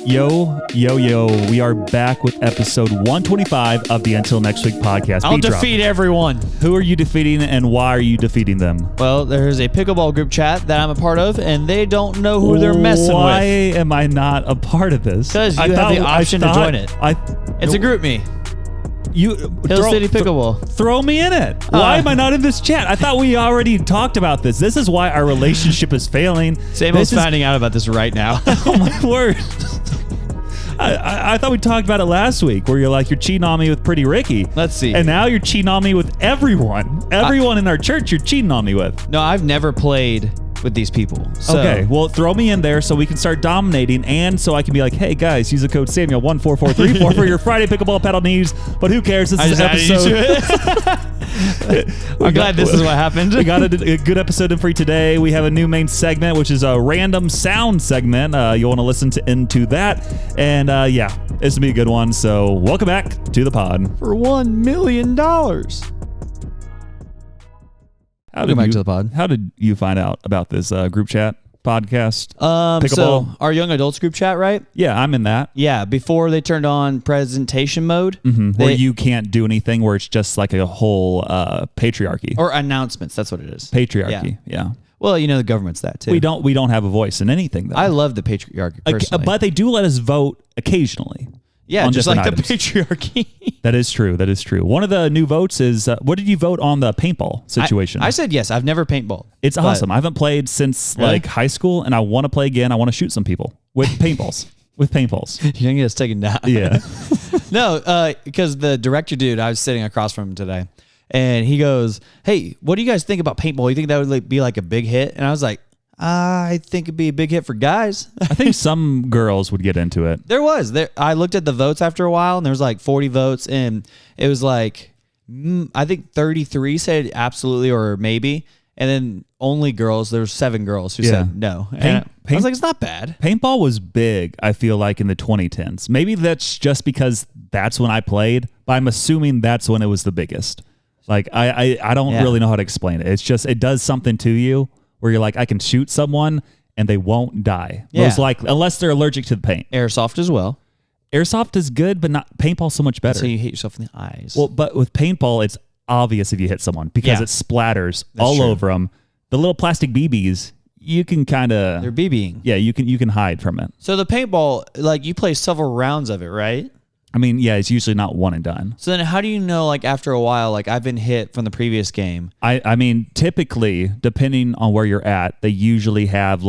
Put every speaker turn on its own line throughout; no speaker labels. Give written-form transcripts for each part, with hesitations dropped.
Yo, we are back with episode 125 of the Until Next Week podcast.
I'll defeat everyone.
Who are you defeating and why are you defeating them?
Well, there's a pickleball group chat that I'm a part of, and they don't know who they're messing
Why
with.
am I not a part of this?
Because you have the option to join it. It's a group me. Hill City Pickleball.
Throw me in it. Why am I not in this chat? I thought we already talked about this. This is why our relationship is failing.
Samuel's finding out about this right now.
Oh my word. I thought we talked about it last week where you're cheating on me with Pretty Ricky.
Let's see.
And now you're cheating on me with everyone. Everyone in our church you're cheating on me with.
No, I've never played with these people. So.
Okay, well, throw me in there so we can start dominating and so I can be like, hey, guys, use the code Samuel14434 for your Friday pickleball paddle needs. But who cares? This is episode...
I'm glad this is what happened.
We got a good episode in for you today. We have a new main segment, which is a random sound segment. You'll want to listen into that. And yeah, this will be a good one. So welcome back to the pod.
For $1 million. Welcome back to the pod.
How did you find out about this group chat podcast?
Pickleball? So our young adults group chat, right?
Yeah, I'm in that.
Yeah, before they turned on presentation mode.
Where you can't do anything, where it's just like a whole patriarchy.
Or announcements, that's what it is.
Patriarchy, yeah.
Well, the government's that too.
We don't have a voice in anything, though.
I love the patriarchy personally.
But they do let us vote occasionally.
Yeah, just like
items.
the patriarchy.
That is true. One of the new votes is, what did you vote on the paintball situation?
I said yes. I've never paintballed.
It's awesome. I haven't played since high school, and I want to play again. I want to shoot some people with paintballs. You're
going to get us taken down.
Yeah.
No, because the director dude, I was sitting across from him today, and he goes, hey, what do you guys think about paintball? You think that would be like a big hit? And I was like, I think it'd be a big hit for guys.
I think some girls would get into it.
I looked at the votes after a while, and there was 40 votes, and it was I think 33 said absolutely or maybe, and then only girls. There were 7 girls who said no. I was like, it's not bad.
Paintball was big, I feel like, in the 2010s. Maybe that's just because that's when I played, but I'm assuming that's when it was the biggest. I don't really know how to explain it. It's just, it does something to you. Where you're like, I can shoot someone and they won't die.
Yeah.
Most likely, unless they're allergic to the paint.
Airsoft as well.
Airsoft is good, but not paintball's so much better.
So you hit yourself in the eyes.
Well, but with paintball, it's obvious if you hit someone because it splatters all over them. The little plastic BBs, you can kind of...
They're BBing.
Yeah, you can hide from it.
So the paintball, you play several rounds of it, right?
I mean, yeah, it's usually not one and done.
So then how do you know, after a while, I've been hit from the previous game?
I mean, typically, depending on where you're at, they usually have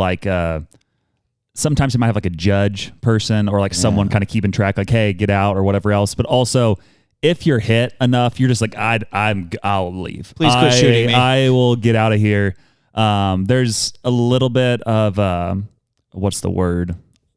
sometimes they might have a judge person or someone kind of keeping track, hey, get out or whatever else. But also, if you're hit enough, you're just I'll leave.
Please quit shooting me.
I will get out of here. There's a little bit of, what's the word?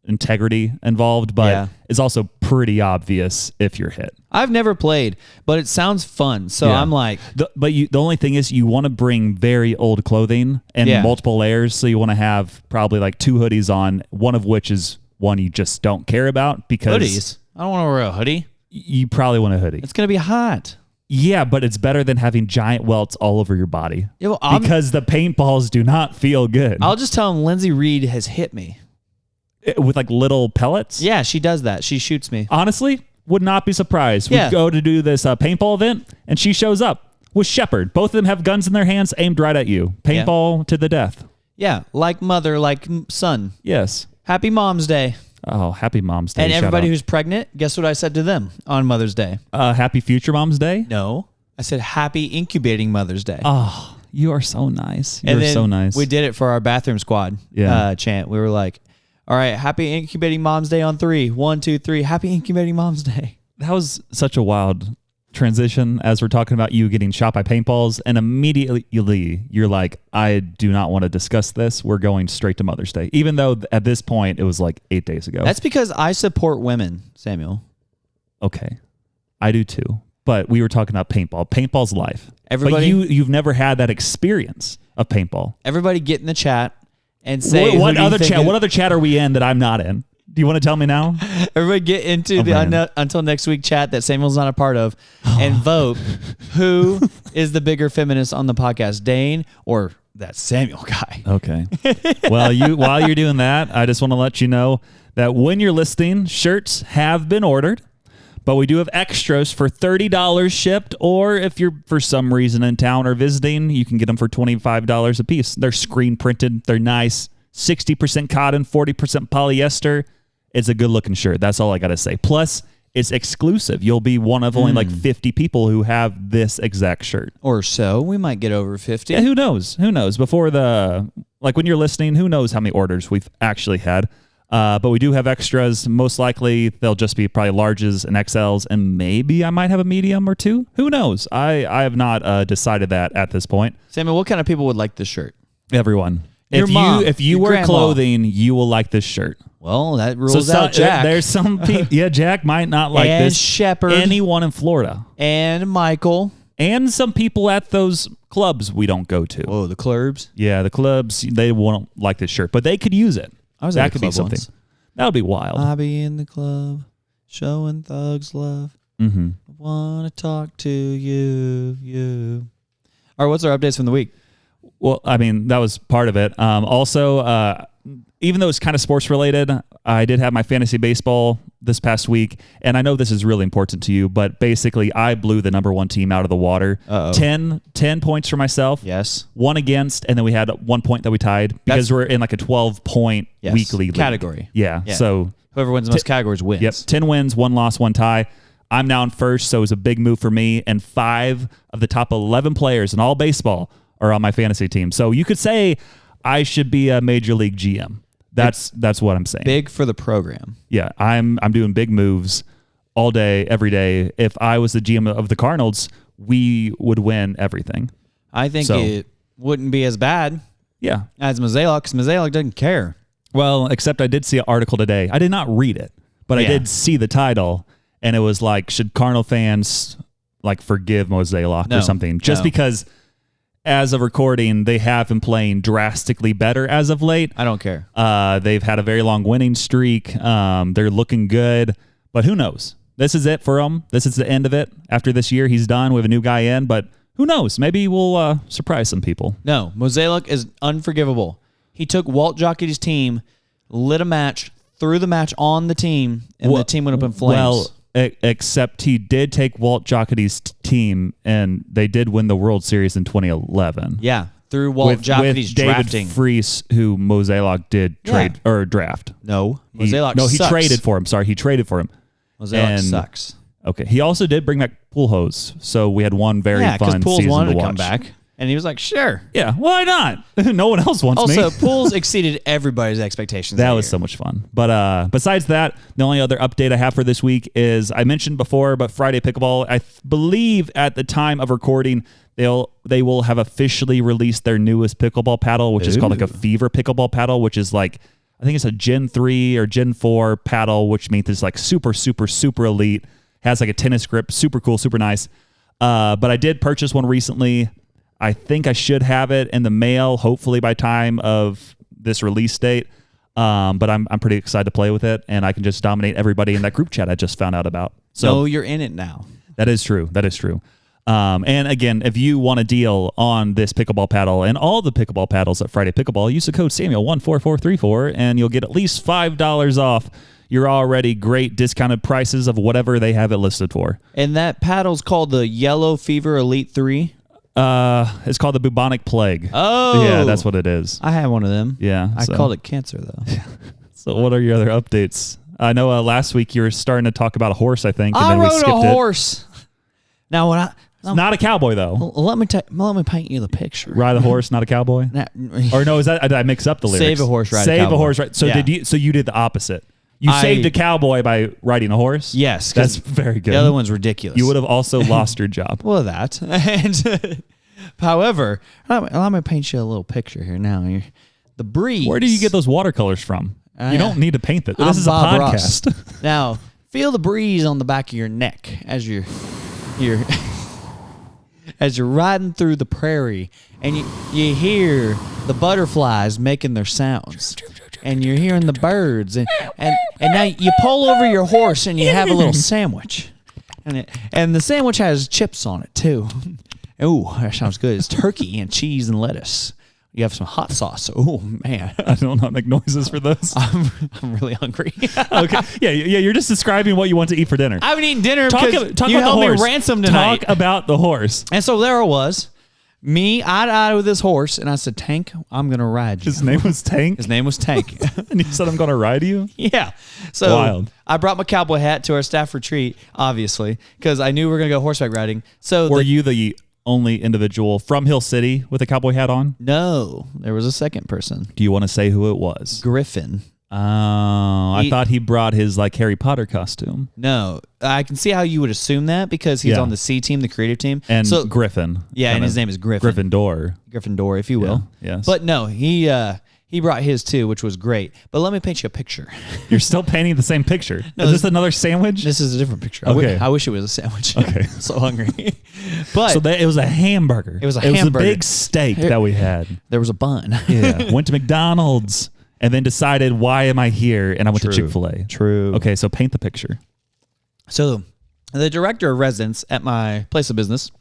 Integrity involved, but it's also pretty obvious if you're hit.
I've never played, but it sounds fun. So I'm like...
The only thing is you want to bring very old clothing and multiple layers. So you want to have probably 2 hoodies on, one of which is one you just don't care about because...
Hoodies? I don't want to wear a hoodie.
You probably want a hoodie.
It's going to be hot.
Yeah, but it's better than having giant welts all over your body.
Yeah, well,
because the paintballs do not feel good.
I'll just tell him Lindsay Reed has hit me.
With little pellets?
Yeah, she does that. She shoots me.
Honestly, would not be surprised. We go to do this paintball event, and she shows up with Shepard. Both of them have guns in their hands aimed right at you. Paintball to the death.
Yeah, like mother, like son.
Yes.
Happy Mom's Day.
Oh, happy Mom's Day.
And everybody who's pregnant, guess what I said to them on Mother's Day?
Happy future Mom's Day?
No. I said happy incubating Mother's Day.
Oh, you are so nice. You're so nice.
We did it for our bathroom squad chant. We were like, all right, happy incubating Mom's Day on 3. 1, 2, 3. Happy incubating Mom's Day.
That was such a wild transition as we're talking about you getting shot by paintballs, and immediately you're like, I do not want to discuss this. We're going straight to Mother's Day, even though at this point it was 8 days ago.
That's because I support women, Samuel.
Okay, I do too. But we were talking about paintball. Paintball's life.
Everybody,
but you've never had that experience of paintball.
Everybody get in the chat. And say
what other chat? What other chat are we in that I'm not in? Do you want to tell me now?
Everybody get into the Until Next Week chat that Samuel's not a part of and vote who is the bigger feminist on the podcast, Dane or that Samuel guy.
Okay. Well, while you're doing that, I just want to let you know that when you're listening, shirts have been ordered, but we do have extras for $30 shipped, or if you're for some reason in town or visiting, you can get them for $25 a piece. They're screen printed. They're nice. 60% cotton, 40% polyester. It's a good looking shirt. That's all I got to say. Plus, it's exclusive. You'll be one of only like 50 people who have this exact shirt.
Or so. We might get over 50.
Yeah, who knows? Who knows? Before when you're listening, who knows how many orders we've actually had. But we do have extras. Most likely, they'll just be probably larges and XLs, and maybe I might have a medium or two. Who knows? I have not decided that at this point.
Samuel, what kind of people would like this shirt?
Everyone.
Your mom,
if you wear clothing, you will like this shirt.
Well, that rules out Jack.
There's some people. Yeah, Jack might not like
and
this.
Shepard.
Anyone in Florida.
And Michael.
And some people at those clubs we don't go to.
Oh, the clubs?
Yeah, the clubs, they won't like this shirt, but they could use it. That could be something. That would be wild.
I'll be in the club, showing thugs love.
Mm-hmm.
I want to talk to you. All right, what's our updates from the week?
Well, I mean, that was part of it. Also, even though it's kind of sports related, I did have my fantasy baseball this past week, and I know this is really important to you, but basically I blew the number one team out of the water. 10 points for myself.
Yes. 1
against, and then we had 1 point that we tied because we're in like a 12-point weekly league.
Category.
Yeah. So
whoever wins the most categories wins.
Yep. 10 wins, 1 loss, 1 tie. I'm now in first, so it was a big move for me, and 5 of the top 11 players in all baseball are on my fantasy team. So you could say I should be a major league GM. That's what I'm saying.
Big for the program.
Yeah, I'm doing big moves all day, every day. If I was the GM of the Cardinals, we would win everything.
I think it wouldn't be as bad as Mozeliak, because Mozeliak doesn't care.
Well, except I did see an article today. I did not read it, but I did see the title, and it was like, should Cardinal fans like forgive Mozeliak or something? Just because as of recording, they have been playing drastically better as of late.
I don't care.
They've had a very long winning streak. They're looking good, but who knows? This is it for him. This is the end of it. After this year, he's done. We have a new guy in, but who knows? Maybe we'll surprise some people.
No, Mozeliak is unforgivable. He took Walt Jocketty's team, lit a match, threw the match on the team, and the team went up in flames. Well,
except he did take Walt Jocketty's team, and they did win the World Series in 2011.
Yeah, through Walt Jocketty's drafting.
David Freese, who Mozeliak did trade or draft.
No, Mozeliak
he traded for him. Sorry, he traded for him.
Mozeliak sucks.
Okay, he also did bring back Pujols, so we had one very fun
Pujols
season
wanted
to watch.
Come back. And he was like, sure.
Yeah, why not? No one else wants me.
Also, Pujols exceeded everybody's expectations.
That was so much fun. But besides that, the only other update I have for this week is, I mentioned before, but Friday Pickleball, I believe at the time of recording, they will have officially released their newest pickleball paddle, which is called like a Fever Pickleball paddle, which is like, I think it's a Gen 3 or Gen 4 paddle, which means it's like super, super, super elite. Has like a tennis grip, super cool, super nice. But I did purchase one recently. I think I should have it in the mail, hopefully by time of this release date. But I'm pretty excited to play with it, and I can just dominate everybody in that group chat I just found out about. So
you're in it now.
That is true. That is true. And again, if you want a deal on this pickleball paddle and all the pickleball paddles at Friday Pickleball, use the code Samuel14434, and you'll get at least $5 off your already great discounted prices of whatever they have it listed for.
And that paddle's called the Yellow Fever Elite 3?
It's called the bubonic plague.
Oh.
Yeah, that's what it is.
I had one of them.
Yeah.
I called it cancer, though.
So what are your other updates? I know last week you were starting to talk about a horse, I think, and
I
then we
rode
skipped
a horse. Now, when
it's not a cowboy, though.
Let me paint you the picture.
Ride a horse, not a cowboy? Or no, did I mix up the lyrics?
Save a horse, ride a
Save
cowboy.
a horse, right? So you did the opposite. You saved a cowboy by riding a horse?
Yes.
That's very good.
The other one's ridiculous.
You would have also lost your job.
Well, that. And however, let me paint you a little picture here now. The breeze.
Where do you get those watercolors from? You don't need to paint it. This is
Bob
a podcast.
Ross. Now, feel the breeze on the back of your neck as you're as you're riding through the prairie, and you hear the butterflies making their sounds. And you're hearing the birds, and now you pull over your horse and you have a little sandwich, and the sandwich has chips on it too. Ooh, that sounds good. It's turkey and cheese and lettuce. You have some hot sauce. Oh man,
I don't know, make noises for those.
I'm really hungry.
Okay, yeah. You're just describing what you want to eat for dinner.
I haven't eaten dinner
Talk
because
about
you
the
held me
horse.
ransom tonight.
Talk about the horse.
And so there I was, me eye to eye with this horse, and I said, "Tank, I'm gonna ride you."
His name was Tank.
His name was Tank.
And he said, "I'm going to ride you."
Yeah. So
Wild.
I brought my cowboy hat to our staff retreat, obviously, because I knew we were gonna go horseback riding. So
Were you the only individual from Hill City with a cowboy hat on?
No, there was a second person.
Do you want to say who it was?
Griffin.
Oh, I thought he brought his like Harry Potter costume.
No, I can see how you would assume that because he's on the C team, the creative team.
And
so,
Griffin.
Yeah, and his name is Griffin. Gryffindor, if you will.
Yeah, yes.
But no, he brought his too, which was great. But let me paint you a picture.
You're still painting the same picture. Is this another sandwich?
This is a different picture.
Okay.
I wish it was a sandwich.
Okay.
I'm so hungry. But
So it was a hamburger.
It was a hamburger.
big steak that we had.
there was a bun.
Yeah. Went to McDonald's and then decided, why am I here? And I went to Chick-fil-A.
True.
Okay, so paint the picture.
So the director of residence at my place of business,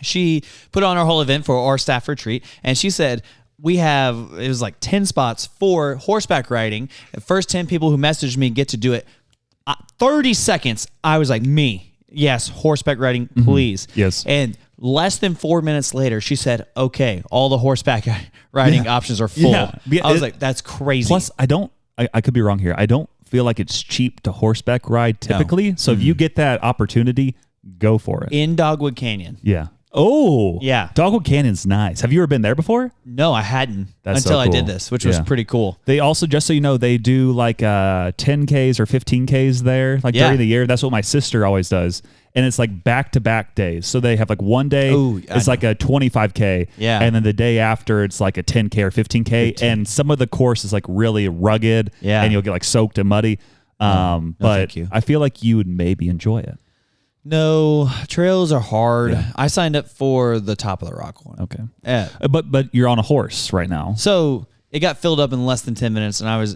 she put on our whole event for our staff retreat, and she said, it was like 10 spots for horseback riding. The first 10 people who messaged me get to do it. 30 seconds, I was like, me. Yes, horseback riding, please.
Yes.
And less than 4 minutes later, she said, okay, all the horseback riding options are full.
Yeah.
I was like, that's crazy.
Plus, I could be wrong here. I don't feel like it's cheap to horseback ride typically. No. So if you get that opportunity, go for it.
In Dogwood Canyon.
Yeah. Oh.
Yeah.
Dogwood Canyon's nice. Have you ever been there before?
No, I hadn't
That's
until
so cool.
I did this, which was pretty cool.
They also, just so you know, they do like 10Ks or 15Ks there, like during the year. That's what my sister always does. And it's like back-to-back days. So they have like one day, it's like a 25K.
Yeah.
And then the day after, it's like a 10K or 15K. And some of the course is like really rugged.
Yeah.
And you'll get like soaked and muddy. But
thank you.
I feel like you would maybe enjoy it.
No, trails are hard. Yeah. I signed up for the Top of the Rock one.
Okay.
Yeah.
But you're on a horse right now.
So it got filled up in less than 10 minutes. And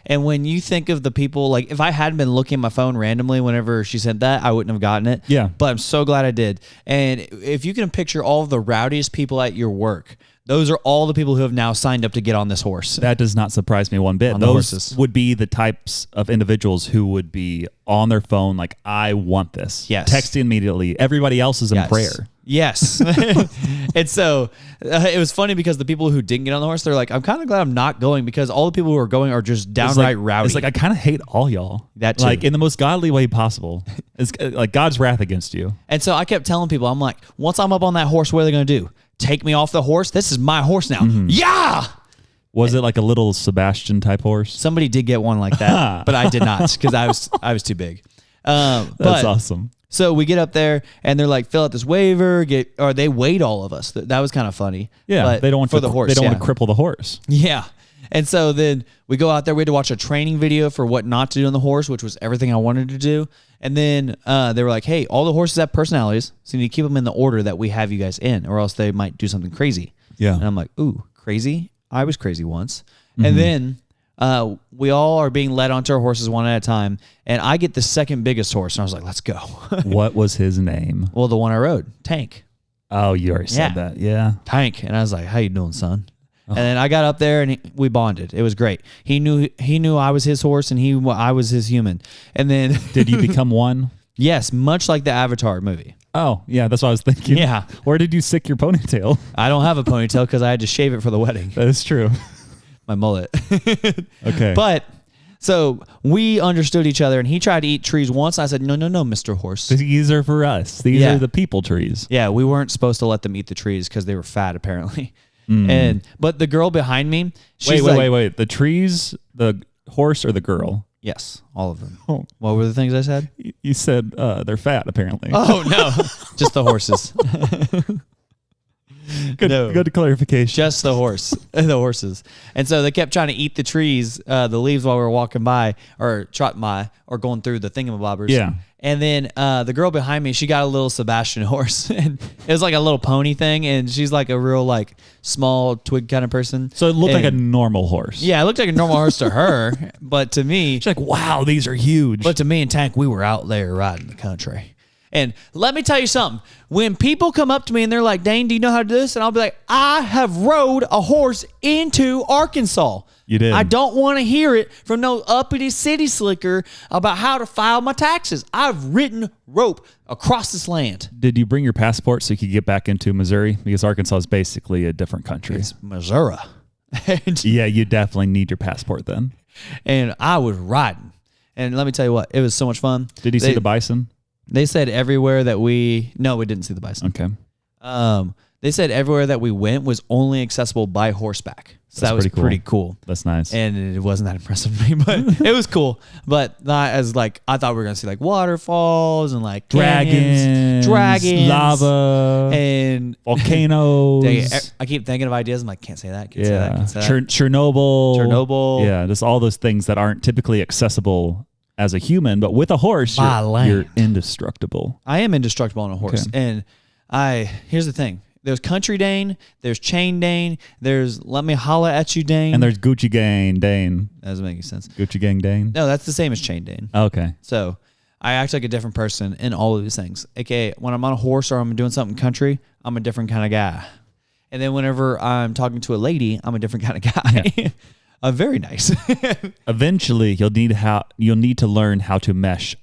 and when you think of the people, like if I hadn't been looking at my phone randomly whenever she said that, I wouldn't have gotten it.
Yeah.
But I'm so glad I did. And if you can picture all of the rowdiest people at your work, those are all the people who have now signed up to get on this horse.
That does not surprise me one bit.
On the
Those
horses.
would be the types of individuals who would be on their phone like, I want this.
Yes.
Texting immediately. Everybody else is in prayer.
Yes. And so it was funny because the people who didn't get on the horse, they're like, I'm kind of glad I'm not going because all the people who are going are just downright rowdy.
It's like, I kind of hate all y'all.
That too.
Like in the most godly way possible. It's like God's wrath against you.
And so I kept telling people, I'm like, once I'm up on that horse, what are they going to do? Take me off the horse? This is my horse now. Mm-hmm. Yeah.
Was it like a little Sebastian type horse?
Somebody did get one like that, but I did not because I was too big.
That's awesome.
So we get up there and they're like, fill out this waiver, or they weighed all of us. That was kind of funny.
Yeah,
but
they don't want
for the horse.
They don't want to cripple the horse.
Yeah. And so then we go out there. We had to watch a training video for what not to do on the horse, which was everything I wanted to do. And then they were like, hey, all the horses have personalities, so you need to keep them in the order that we have you guys in, or else they might do something crazy.
Yeah.
And I'm like, ooh, crazy? I was crazy once. Mm-hmm. And then we all are being led onto our horses one at a time, and I get the second biggest horse, and I was like, let's go.
What was his name?
Well, the one I rode, Tank.
Oh, you already said that. Yeah.
Tank. And I was like, how you doing, son? And then I got up there and we bonded. It was great. He knew I was his horse and I was his human. And then
did you become one?
Yes, much like the Avatar movie.
Oh, yeah, that's what I was thinking.
Yeah.
Where did you sick your ponytail?
I don't have a ponytail because I had to shave it for the wedding.
That is true.
My mullet.
Okay.
But so we understood each other, and he tried to eat trees once. I said, no, Mr. Horse.
These are for us. These are the people trees.
Yeah, we weren't supposed to let them eat the trees because they were fat, apparently. But the girl behind me,
wait. The trees, the horse, or the girl?
Yes, all of them.
Oh.
What were the things I said?
You said they're fat, apparently.
Oh, no. Just the horses.
Good clarification.
Just the horses. And so they kept trying to eat the trees, the leaves while we were walking by or trotting by or going through the thingamabobbers.
Yeah.
And then the girl behind me, she got a little Sebastian horse, and it was like a little pony thing, and she's like a real like small twig kind of person.
So it looked like a normal horse.
Yeah, it looked like a normal horse to her, but to me,
she's like, wow, these are huge.
But to me and Tank, we were out there riding the country. And let me tell you something. When people come up to me and they're like, Dane, do you know how to do this? And I'll be like, I have rode a horse into Arkansas.
You did.
I don't want to hear it from no uppity city slicker about how to file my taxes. I've ridden rope across this land.
Did you bring your passport so you could get back into Missouri? Because Arkansas is basically a different country.
It's Missouri.
Yeah, you definitely need your passport then.
And I was riding. And let me tell you what, it was so much fun.
Did you see the bison?
They said everywhere that we didn't see the bison.
Okay.
They said everywhere that we went was only accessible by horseback. So that was pretty cool.
That's nice.
And it wasn't that impressive to me, but it was cool. But not as like, I thought we were going to see like waterfalls and like dragons,
lava,
and
volcanoes.
I keep thinking of ideas. I'm like, can't say that. Can't say that. Can't say that.
Chernobyl. Yeah. Just all those things that aren't typically accessible as a human, but with a horse, you're indestructible.
I am indestructible on a horse. Okay. And here's the thing. There's Country Dane, there's Chain Dane, there's Let Me Holla at You Dane.
And there's Gucci Gang Dane.
That doesn't make any sense.
Gucci Gang Dane?
No, that's the same as Chain Dane.
Okay.
So I act like a different person in all of these things. AKA, when I'm on a horse or I'm doing something country, I'm a different kind of guy. And then whenever I'm talking to a lady, I'm a different kind of guy. Yeah. Very nice.
Eventually, you'll need to learn how to mesh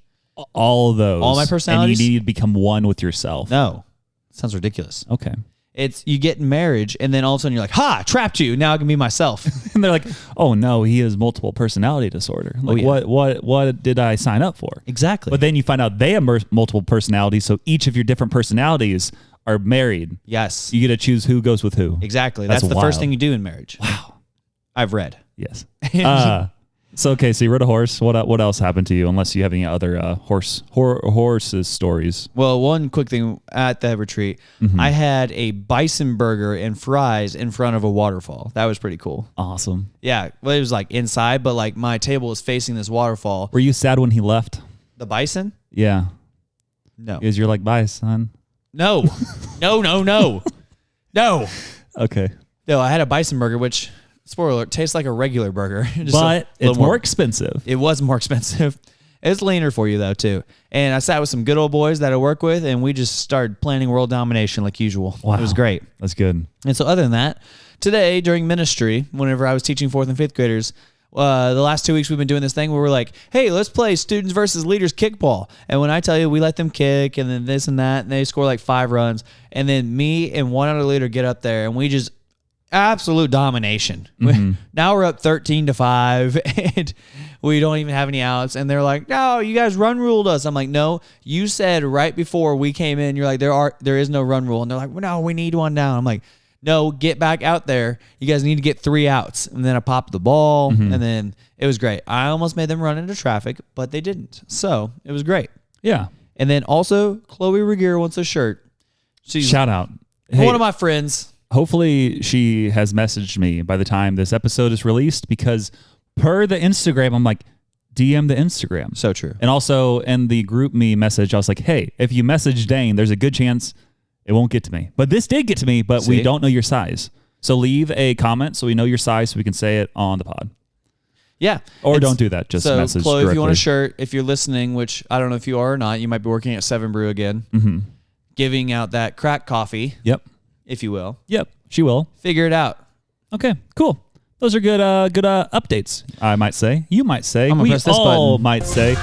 all of those.
All my personalities?
And you need to become one with yourself.
No. Sounds ridiculous.
Okay.
It's you get in marriage and then all of a sudden you're like, ha, trapped you. Now I can be myself.
And they're like, oh no, he has multiple personality disorder. Like, what did I sign up for?
Exactly.
But then you find out they have multiple personalities. So each of your different personalities are married.
Yes.
You get to choose who goes with who.
Exactly. That's the first thing you do in marriage.
Wow.
I've read.
Yes. So you rode a horse. What else happened to you? Unless you have any other horses stories.
Well, one quick thing at the retreat, I had a bison burger and fries in front of a waterfall. That was pretty cool.
Awesome.
Yeah. Well, it was like inside, but like my table was facing this waterfall.
Were you sad when he left?
The bison?
Yeah.
No.
Because you're like, bye, son.
No. No.
Okay.
No, I had a bison burger, which, spoiler alert, tastes like a regular burger.
But it's more expensive.
It was more expensive. It's leaner for you, though, too. And I sat with some good old boys that I work with, and we just started planning world domination like usual. Wow. It was great.
That's good.
And so other than that, today during ministry, whenever I was teaching 4th and 5th graders, the last 2 weeks we've been doing this thing where we're like, hey, let's play students versus leaders kickball. And when I tell you we let them kick and then this and that, and they score like 5 runs, and then me and one other leader get up there and we just absolute domination. Now we're up 13-5 and we don't even have any outs. And they're like, no, you guys run ruled us. I'm like, no, you said right before we came in, you're like, there is no run rule. And they're like, well, no, we need one down. I'm like, no, get back out there. You guys need to get 3 outs. And then I popped the ball and then it was great. I almost made them run into traffic, but they didn't. So it was great.
Yeah.
And then also Chloe Regier wants a shirt.
Shout out.
One of my friends.
Hopefully she has messaged me by the time this episode is released, because per the Instagram, I'm like, DM the Instagram.
So true.
And also in the group me message, I was like, hey, if you message Dane, there's a good chance it won't get to me. But this did get to me, but we don't know your size. So leave a comment so we know your size so we can say it on the pod.
Yeah.
Or don't do that. Just message
Chloe,
directly.
if you want a shirt, if you're listening, which I don't know if you are or not, you might be working at 7 Brew again. Giving out that crack coffee.
Yep.
If you will.
Yep, she will.
Figure it out.
Okay, cool. Those are good updates, I might say. You might say.
I'm gonna press this button.
Might say.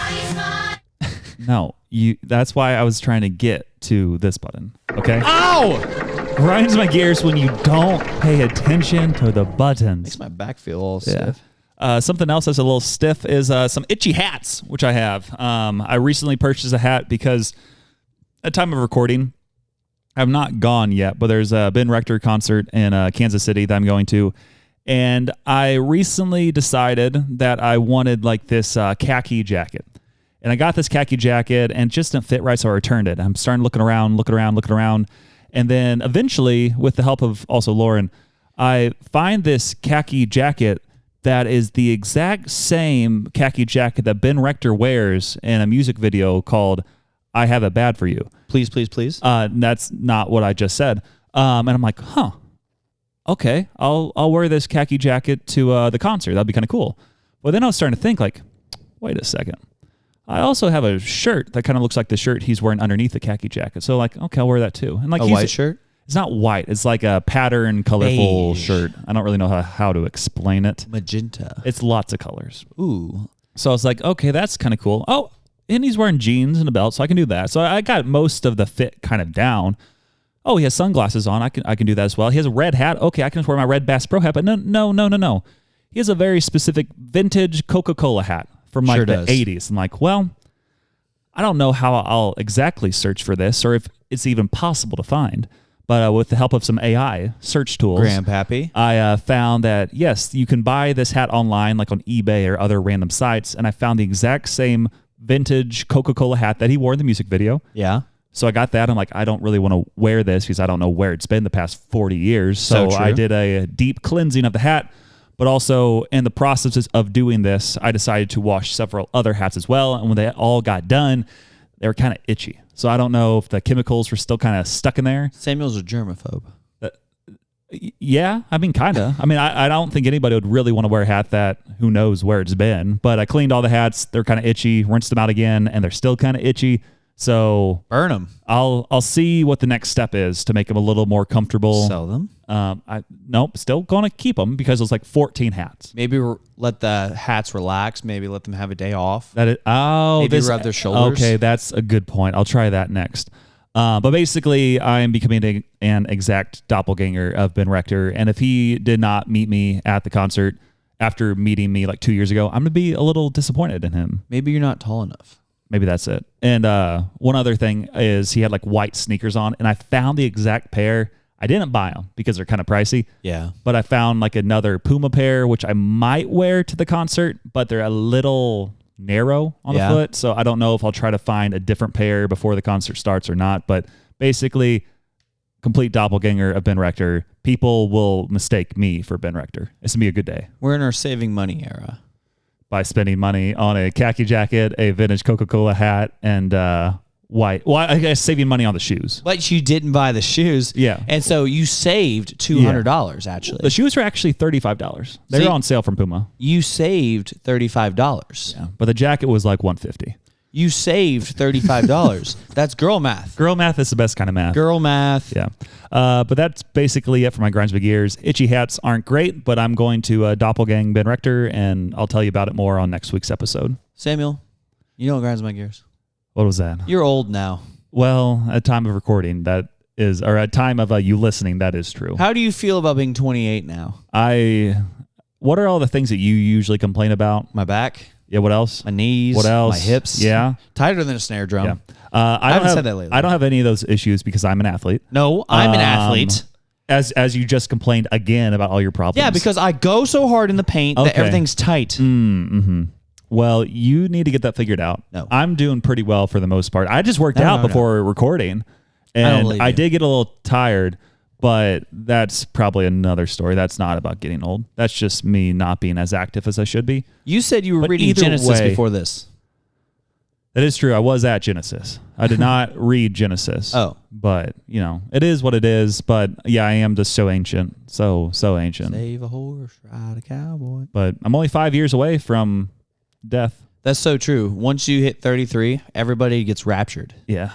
No, that's why I was trying to get to this button. Okay?
Ow!
Grinds my gears when you don't pay attention to the buttons.
Makes my back feel all stiff.
Something else that's a little stiff is some itchy hats, which I have. I recently purchased a hat because at time of recording, I've not gone yet, but there's a Ben Rector concert in Kansas City that I'm going to. And I recently decided that I wanted like this khaki jacket. And I got this khaki jacket and it just didn't fit right, so I returned it. I'm starting looking around. And then eventually, with the help of also Lauren, I find this khaki jacket that is the exact same khaki jacket that Ben Rector wears in a music video called I Have It Bad For You.
Please, please, please.
That's not what I just said. And I'm like, okay, I'll wear this khaki jacket to the concert. That'd be kind of cool. Well, then I was starting to think like, wait a second. I also have a shirt that kind of looks like the shirt he's wearing underneath the khaki jacket. So like, okay, I'll wear that too. And like
a white shirt?
It's not white. It's like a pattern, colorful
Beige.
shirt. I don't really know how to explain it.
Magenta.
It's lots of colors.
Ooh.
So I was like, okay, that's kind of cool. Oh, and he's wearing jeans and a belt, so I can do that. So I got most of the fit kind of down. Oh, he has sunglasses on. I can do that as well. He has a red hat. Okay, I can just wear my red Bass Pro hat. But no. He has a very specific vintage Coca-Cola hat from like the 80s. I'm like, well, I don't know how I'll exactly search for this or if it's even possible to find. But with the help of some AI search tools,
Grandpappy,
I found that, yes, you can buy this hat online, like on eBay or other random sites. And I found the exact same vintage Coca-Cola hat that he wore in the music video.
Yeah.
So I got that. I'm like, I don't really want to wear this because I don't know where it's been the past 40 years. So I did a deep cleansing of the hat. But also in the process of doing this, I decided to wash several other hats as well. And when they all got done, they were kind of itchy. So I don't know if the chemicals were still kind of stuck in there.
Samuel's a germaphobe.
Yeah, I mean, kind of. I mean, I don't think anybody would really want to wear a hat that who knows where it's been. But I cleaned all the hats. They're kind of itchy, rinsed them out again, and they're still kind of itchy. So
burn them.
I'll see what the next step is to make them a little more comfortable.
Sell them.
Nope, still gonna keep them because it was like 14 hats.
Maybe let the hats relax. Maybe let them have a day off.
Maybe
rub their shoulders.
Okay, that's a good point. I'll try that next. But basically, I am becoming an exact doppelganger of Ben Rector, and if he did not meet me at the concert after meeting me like 2 years ago, I'm gonna be a little disappointed in him.
Maybe you're not tall enough.
Maybe that's it. And one other thing is he had like white sneakers on, and I found the exact pair. I didn't buy them because they're kind of pricey.
Yeah.
But I found like another Puma pair, which I might wear to the concert, but they're a little narrow on the foot. So I don't know if I'll try to find a different pair before the concert starts or not. But basically, complete doppelganger of Ben Rector. People will mistake me for Ben Rector. It's going to be a good day.
We're in our saving money era.
By spending money on a khaki jacket, a vintage Coca-Cola hat, and white. Well, I guess saving money on the shoes.
But you didn't buy the shoes.
Yeah.
And so you saved $200 actually.
The shoes were actually $35. They were on sale from Puma.
You saved $35.
Yeah. But the jacket was like $150.
You saved $35. That's girl math.
Girl math is the best kind of math.
Girl math.
Yeah. But that's basically it for my Grinds Big Ears. Itchy hats aren't great, but I'm going to doppelgang Ben Rector, and I'll tell you about it more on next week's episode.
Samuel, you know what grinds my gears?
What was that?
You're old now.
Well, at time of recording, that is, or at time of you listening, that is true.
How do you feel about being 28 now?
What are all the things that you usually complain about?
My back.
Yeah, what else?
My knees.
What else?
My hips.
Yeah.
Tighter than a snare drum.
Yeah.
I haven't said that lately.
I don't have any of those issues because I'm an athlete.
No, I'm an athlete.
As you just complained again about all your problems.
Yeah, because I go so hard in the paint that everything's tight.
Mm-hmm. Well, you need to get that figured out.
No.
I'm doing pretty well for the most part. I just worked out before recording, and I did get a little tired, but that's probably another story. That's not about getting old. That's just me not being as active as I should be.
You said you were reading Genesis before this.
That is true. I was at Genesis. I did not read Genesis.
Oh.
But, you know, it is what it is. But, yeah, I am just so ancient. So ancient.
Save a horse, ride a cowboy.
But I'm only 5 years away from death.
That's so true. Once you hit 33, everybody gets raptured.
Yeah.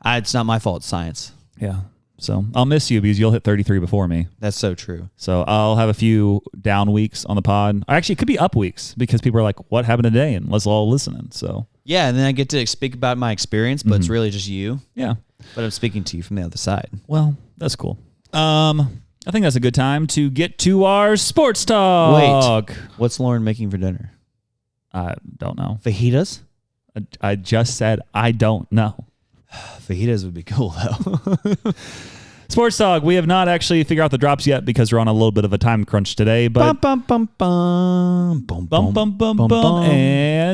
It's not my fault. It's science.
Yeah. So I'll miss you because you'll hit 33 before me.
That's so true.
So I'll have a few down weeks on the pod. Actually, it could be up weeks because people are like, what happened today? And let's all listening. So
yeah, and then I get to speak about my experience, but it's really just you.
Yeah.
But I'm speaking to you from the other side.
Well, that's cool. I think that's a good time to get to our sports talk.
Wait, what's Lauren making for dinner?
I don't know.
Fajitas?
I just said I don't know.
Fajitas would be cool, though.
Sports Talk. We have not actually figured out the drops yet because we're on a little bit of a time crunch today. But and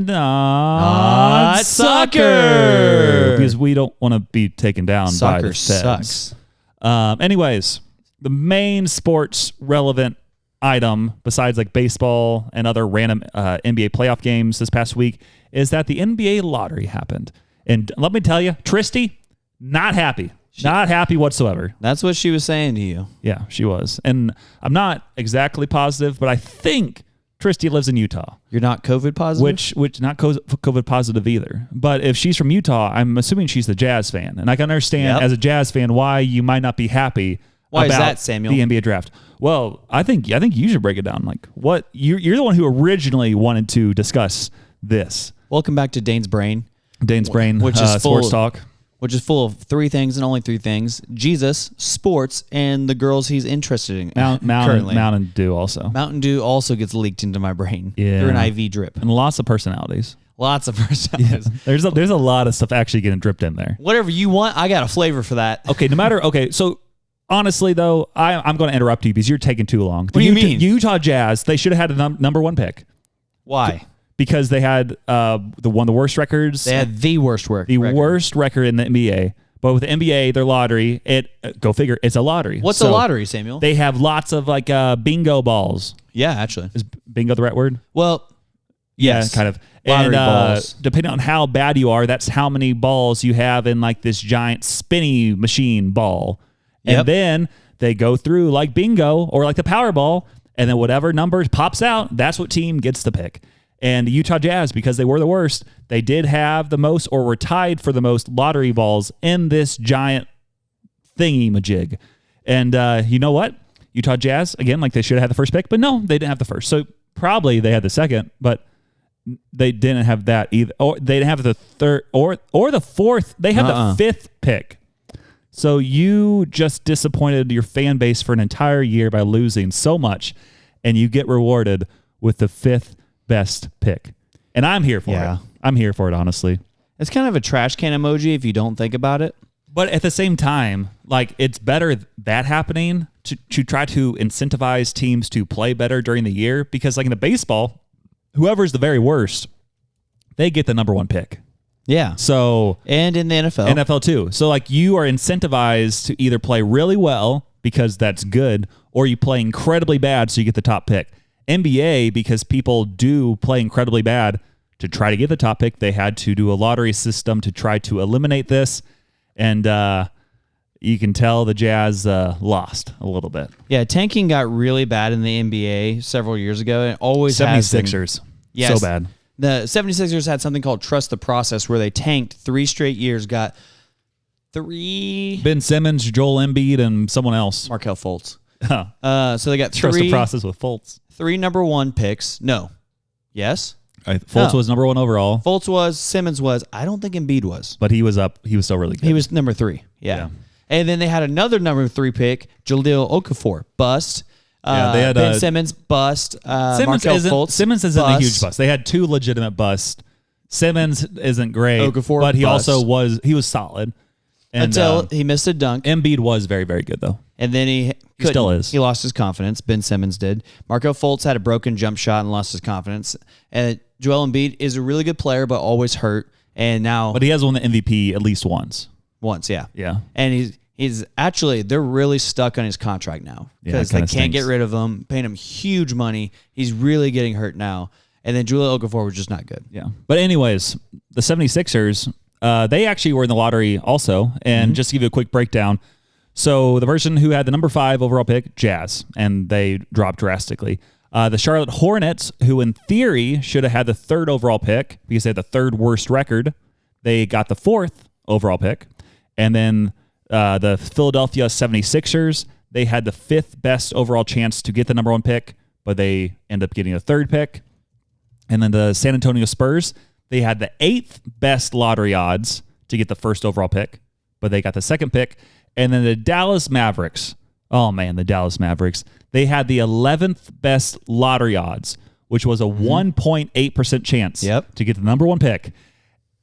not soccer because we don't want to be taken down by the feds.
Sucks.
Anyways, the main sports relevant item besides like baseball and other random NBA playoff games this past week is that the NBA lottery happened. And let me tell you, Tristy, not happy. Not happy whatsoever.
That's what she was saying to you.
Yeah, she was. And I'm not exactly positive, but I think Tristy lives in Utah.
You're not COVID positive?
Which not COVID positive either. But if she's from Utah, I'm assuming she's the Jazz fan. And I can understand as a Jazz fan why you might not be happy
why
about
is that, Samuel?
The NBA draft. Well, I think you should break it down. Like what you're the one who originally wanted to discuss this.
Welcome back to Dane's Brain.
Dane's Brain, which is sports talk.
Which is full of three things and only three things: Jesus, sports, and the girls he's interested in.
Mountain Dew also.
Mountain Dew also gets leaked into my brain
through
an IV drip.
And lots of personalities.
Lots of personalities.
Yeah. There's a lot of stuff actually getting dripped in there.
Whatever you want, I got a flavor for that.
Okay, so honestly though, I'm going to interrupt you because you're taking too long.
What do you mean?
Utah Jazz, they should have had a number one pick.
Why?
Because they had one of the worst records.
They had the worst record.
Worst record in the NBA. But with the NBA, their lottery, go figure, it's a lottery.
What's a lottery, Samuel?
They have lots of like bingo balls.
Yeah, actually.
Is bingo the right word?
Well, yes.
Yeah, kind of.
Lottery balls.
Depending on how bad you are, that's how many balls you have in like this giant spinny machine ball. And then they go through like bingo or like the Powerball, and then whatever number pops out, that's what team gets the pick. And the Utah Jazz, because they were the worst, they did have the most or were tied for the most lottery balls in this giant thingy-majig. And you know what? Utah Jazz, again, like they should have had the first pick, but no, they didn't have the first. So probably they had the second, but they didn't have that either. Or they didn't have the third or the fourth. They had the fifth pick. So you just disappointed your fan base for an entire year by losing so much, and you get rewarded with the fifth best pick. And I'm here for it. I'm here for it, honestly.
It's kind of a trash can emoji if you don't think about it.
But at the same time, like it's better that happening to try to incentivize teams to play better during the year, because like in the baseball, whoever's the very worst, they get the number one pick.
Yeah.
So
and in the NFL
too. So like you are incentivized to either play really well because that's good, or you play incredibly bad so you get the top pick. NBA, because people do play incredibly bad to try to get the top pick, they had to do a lottery system to try to eliminate this. And you can tell the Jazz lost a little bit.
Yeah, tanking got really bad in the NBA several years ago, and always
76ers.
Yes,
so bad.
The 76ers had something called Trust the Process, where they tanked 3 straight years, got 3...
Ben Simmons, Joel Embiid, and someone else.
Markelle Fultz.
Oh.
So they got
Trust the Process with Fultz.
3 number 1 picks. No. Yes?
Fultz was number 1 overall.
Fultz was. Simmons was. I don't think Embiid was.
But he was up. He was still really good.
He was number 3. Yeah. And then they had another number 3 pick, Jahlil Okafor. Bust. They had Ben Simmons, bust. Markelle Fultz,
Simmons isn't a huge bust. They had 2 legitimate busts. Simmons isn't great,
Okafor,
but he
bust.
also was solid. And,
until he missed a dunk.
Embiid was very, very good, though.
And then he
still is.
He lost his confidence. Ben Simmons did. Markelle Fultz had a broken jump shot and lost his confidence. And Joel Embiid is a really good player, but always hurt. And now,
but he has won the MVP at least once.
Yeah.
Yeah.
And he's actually, they're really stuck on his contract now because they can't get rid of him, paying him huge money. He's really getting hurt now. And then Jahlil Okafor was just not good.
Yeah. But anyways, the 76ers, they actually were in the lottery also. And just to give you a quick breakdown. So the person who had the number 5 overall pick, Jazz, and they dropped drastically. The Charlotte Hornets, who in theory should have had the 3rd overall pick because they had the 3rd worst record, they got the 4th overall pick. And then the Philadelphia 76ers, they had the 5th best overall chance to get the number 1 pick, but they end up getting a 3rd pick. And then the San Antonio Spurs, they had the 8th best lottery odds to get the 1st overall pick, but they got the 2nd pick. And then the Dallas Mavericks, oh man, the Dallas Mavericks, they had the 11th best lottery odds, which was a 1.8% chance to get the number 1 pick.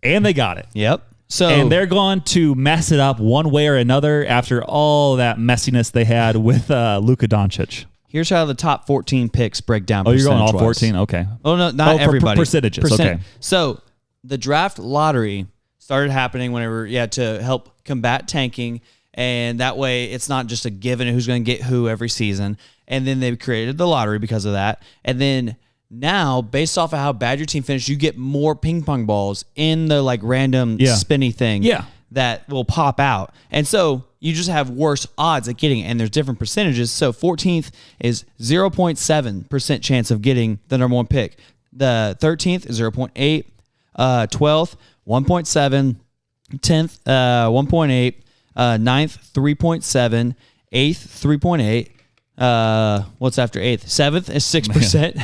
And they got it.
Yep.
And they're going to mess it up one way or another after all that messiness they had with Luka Doncic.
Here's how the top 14 picks break down.
Oh, you're going all 14? Okay.
Oh, no, not everybody.
Percentages. Okay.
So the draft lottery started happening whenever, to help combat tanking. And that way it's not just a given who's going to get who every season. And then they created the lottery because of that. And then now, based off of how bad your team finished, you get more ping pong balls in the like random spinny thing.
Yeah.
that will pop out. And so you just have worse odds at getting it, and there's different percentages. So 14th is 0.7% chance of getting the number one pick. The 13th is 0.8, 12th, 1.7, 10th, 1.8, 9th, 3.7, 8th, 3.8. What's after 8th? 7th is 6%.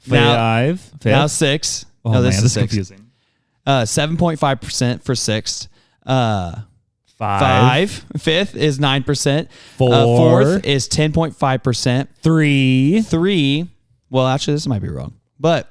6%. Now 6.
Oh,
no, this
man,
is 6.
Confusing.
7.5% for 6th.
5.
5th is 9%.
4.
4th is 10.5%.
3.
Well, actually, this might be wrong, but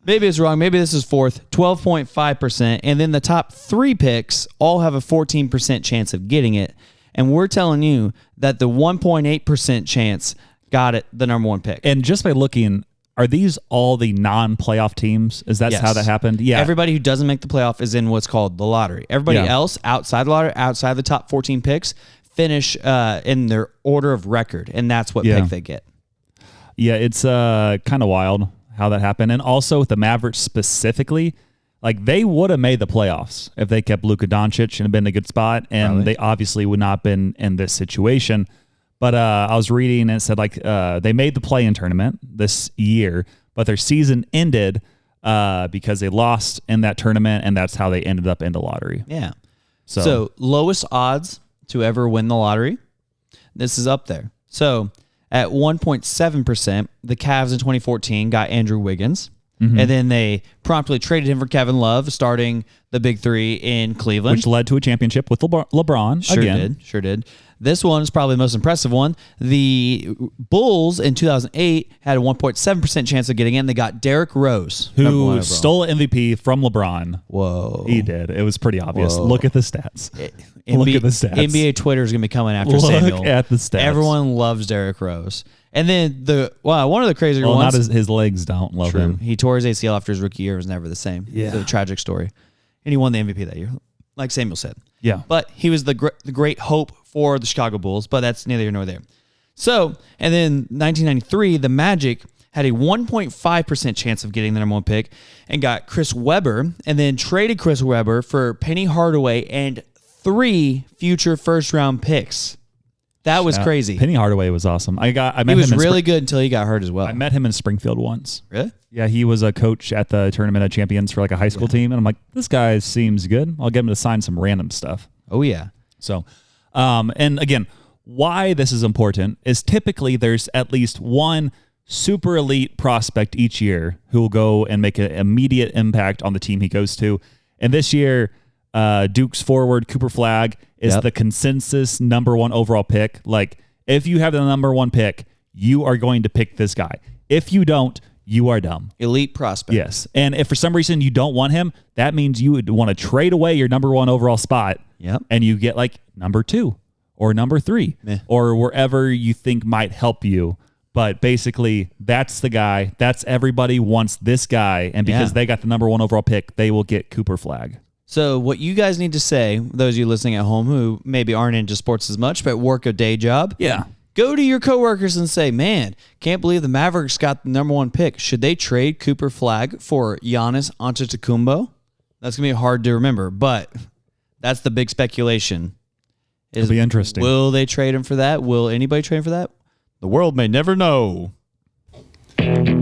maybe it's wrong. Maybe this is 4th, 12.5%. And then the top 3 picks all have a 14% chance of getting it. And we're telling you that the 1.8% chance got it the number one pick.
And just by looking, are these all the non-playoff teams? Is that how that happened? Yeah.
Everybody who doesn't make the playoff is in what's called the lottery. Everybody else outside the lottery, outside the top 14 picks, finish in their order of record, and that's what pick they get.
Yeah, it's kind of wild how that happened. And also with the Mavericks specifically, like they would have made the playoffs if they kept Luka Doncic and been in a good spot, and they obviously would not have been in this situation. But I was reading and it said like they made the play-in tournament this year, but their season ended because they lost in that tournament, and that's how they ended up in the lottery.
Yeah. So lowest odds to ever win the lottery, this is up there. So at 1.7%, the Cavs in 2014 got Andrew Wiggins, and then they promptly traded him for Kevin Love, starting the Big Three in Cleveland.
Which led to a championship with LeBron.
Sure did. This one is probably the most impressive one. The Bulls in 2008 had a 1.7% chance of getting in. They got Derrick Rose,
who stole MVP from LeBron.
Whoa.
He did. It was pretty obvious. Look at the stats.
Look at the stats. NBA Twitter is going to be coming after Samuel.
Look at the stats.
Everyone loves Derrick Rose. And then one of the crazier ones.
Not his legs don't love him.
He tore his ACL after his rookie year. It was never the same.
Yeah.
It's a tragic story. And he won the MVP that year, like Samuel said.
Yeah.
But he was the great hope for the Chicago Bulls, but that's neither here nor there. So, and then 1993, the Magic had a 1.5% chance of getting the number one pick and got Chris Webber, and then traded Chris Webber for Penny Hardaway and 3 future first-round picks. That was crazy.
Penny Hardaway was awesome. I met
he was
him
really good until he got hurt as well.
I met him in Springfield once.
Really?
Yeah, he was a coach at the Tournament of Champions for like a high school team, and I'm like, this guy seems good. I'll get him to sign some random stuff.
Oh yeah.
So, and again, why this is important is typically there's at least one super elite prospect each year who will go and make an immediate impact on the team he goes to. And this year, Duke's forward Cooper Flagg is the consensus number 1 overall pick. Like, if you have the number 1 pick, you are going to pick this guy. If you don't, you are dumb.
Elite prospect.
Yes. And if for some reason you don't want him, that means you would want to trade away your number 1 overall spot.
Yep.
And you get like number 2 or number 3 or wherever you think might help you. But basically, that's the guy. That's everybody wants this guy. And because they got the number 1 overall pick, they will get Cooper Flagg.
So what you guys need to say, those of you listening at home who maybe aren't into sports as much, but work a day job.
Yeah.
Go to your coworkers and say, man, can't believe the Mavericks got the number 1 pick. Should they trade Cooper Flagg for Giannis Antetokounmpo? That's going to be hard to remember, but that's the big speculation.
It'll be interesting.
Will they trade him for that? Will anybody trade him for that? The world may never know.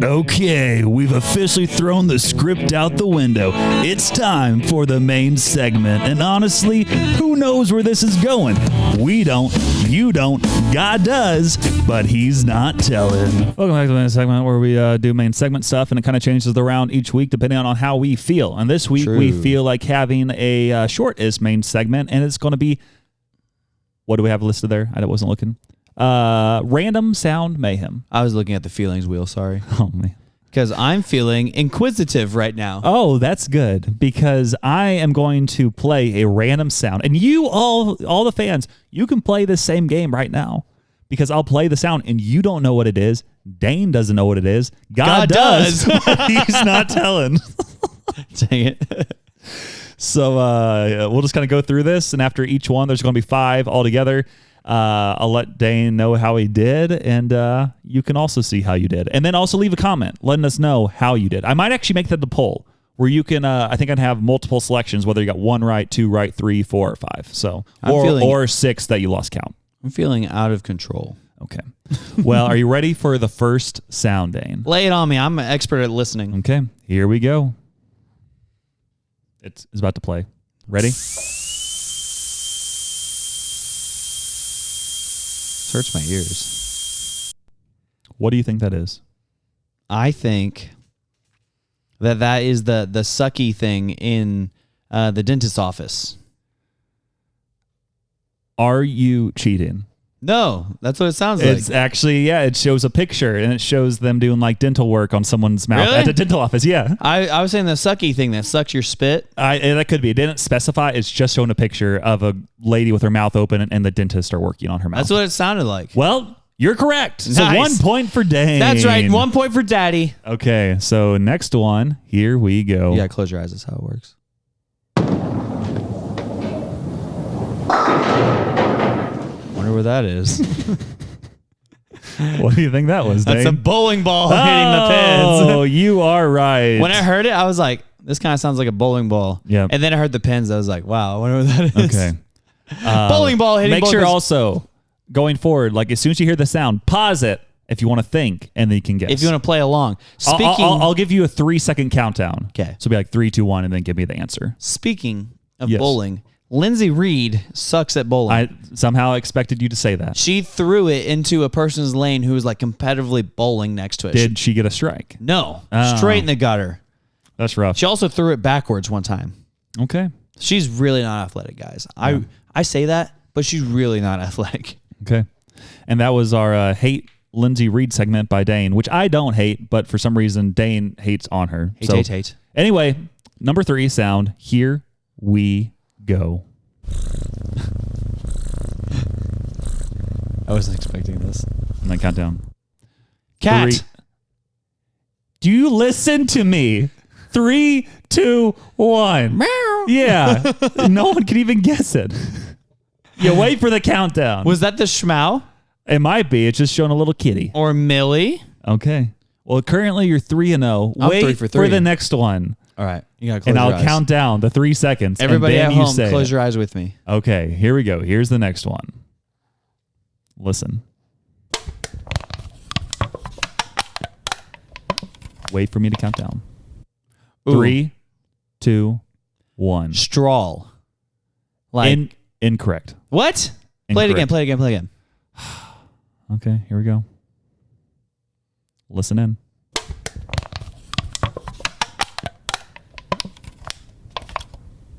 Okay, we've officially thrown the script out the window. It's time for the main segment. And honestly, who knows where this is going? We don't, you don't, God does, but he's not telling. Welcome back to the main segment where we do main segment stuff, and it kind of changes around each week depending on how we feel. And this week we feel like having a short-ish main segment, and it's going to be, what do we have listed there? I wasn't looking. Random sound mayhem.
I was looking at the feelings wheel, sorry.
Oh, man.
Because I'm feeling inquisitive right now.
Oh, that's good, because I am going to play a random sound. And you all the fans, you can play this same game right now, because I'll play the sound and you don't know what it is. Dane doesn't know what it is. God does. He's not telling.
Dang it.
So we'll just kind of go through this, and after each one, there's going to be 5 altogether. I'll let Dane know how he did, and you can also see how you did. And then also leave a comment letting us know how you did. I might actually make that the poll. where you can, I think I'd have multiple selections, whether you got 1 right, 2 right, 3, 4, or 5. So, or 6 that you lost count.
I'm feeling out of control.
Okay. Well, are you ready for the first sound, Dane?
Lay it on me. I'm an expert at listening.
Okay, here we go. It's about to play. Ready?
This hurts my ears.
What do you think that is?
I think that is the sucky thing in the dentist's office.
Are you cheating?
No, that's what it sounds
It's
like.
actually, it shows a picture and it shows them doing like dental work on someone's mouth
Really?
at the dental office. Yeah.
I was saying the sucky thing that sucks your spit.
That could be. It didn't specify. It's just showing a picture of a lady with her mouth open and the dentist are working on her mouth.
That's what it sounded like.
Well, you're correct. So
Nice.
1 point for Dane.
That's right. 1 point for Daddy.
Okay. So next one. Here we go.
You gotta close your eyes. That's how it works. Wonder where that is.
What do you think that was, Dane?
That's a bowling ball hitting the pins.
Oh, you are right.
When I heard it, I was like, this kind of sounds like a bowling ball.
Yeah.
And then I heard the pins. I was like, wow, I wonder what that is.
Okay.
Bowling ball hitting
Make
both
sure
his-
also, going forward, like as soon as you hear the sound, pause it if you want to think, and then you can guess.
If you want to play along.
I'll give you a 3-second countdown.
Okay.
So it'll be like 3, 2, 1, and then give me the answer.
Speaking of
Yes.
bowling, Lindsay Reed sucks at bowling.
I somehow expected you to say that.
She threw it into a person's lane who was like competitively bowling next to it.
Did she get a strike?
No.
Oh.
Straight in the gutter.
That's rough.
She also threw it backwards one time.
Okay.
She's really not athletic, guys. I say that, but she's really not athletic.
Okay. And that was our hate Lindsay Reed segment by Dane, which I don't hate, but for some reason Dane hates on her.
Hate.
Anyway, number 3 sound. Here we go.
I wasn't expecting this.
And then count down.
Cat.
3. Do you listen to me? 3, 2, 1.
Meow.
Yeah. No one can even guess it. You wait for the countdown.
Was that the Schmau
It might be. It's just showing a little kitty.
or Millie?
Okay. Well, currently you're 3-0.
I'm
Wait
3 for 3.
the next one.
All right. You got to close
And
your
I'll
eyes.
count down the 3 seconds.
Everybody
and then
at
you
home,
say
close
it.
your eyes with me.
Okay, here we go. Here's the next one. Listen. Wait for me to count down.
Ooh.
3, 2, 1.
Strawl. Like
Incorrect.
what? Play it again.
Incorrect.
Play it again. Play it again.
Okay, here we go. Listen in.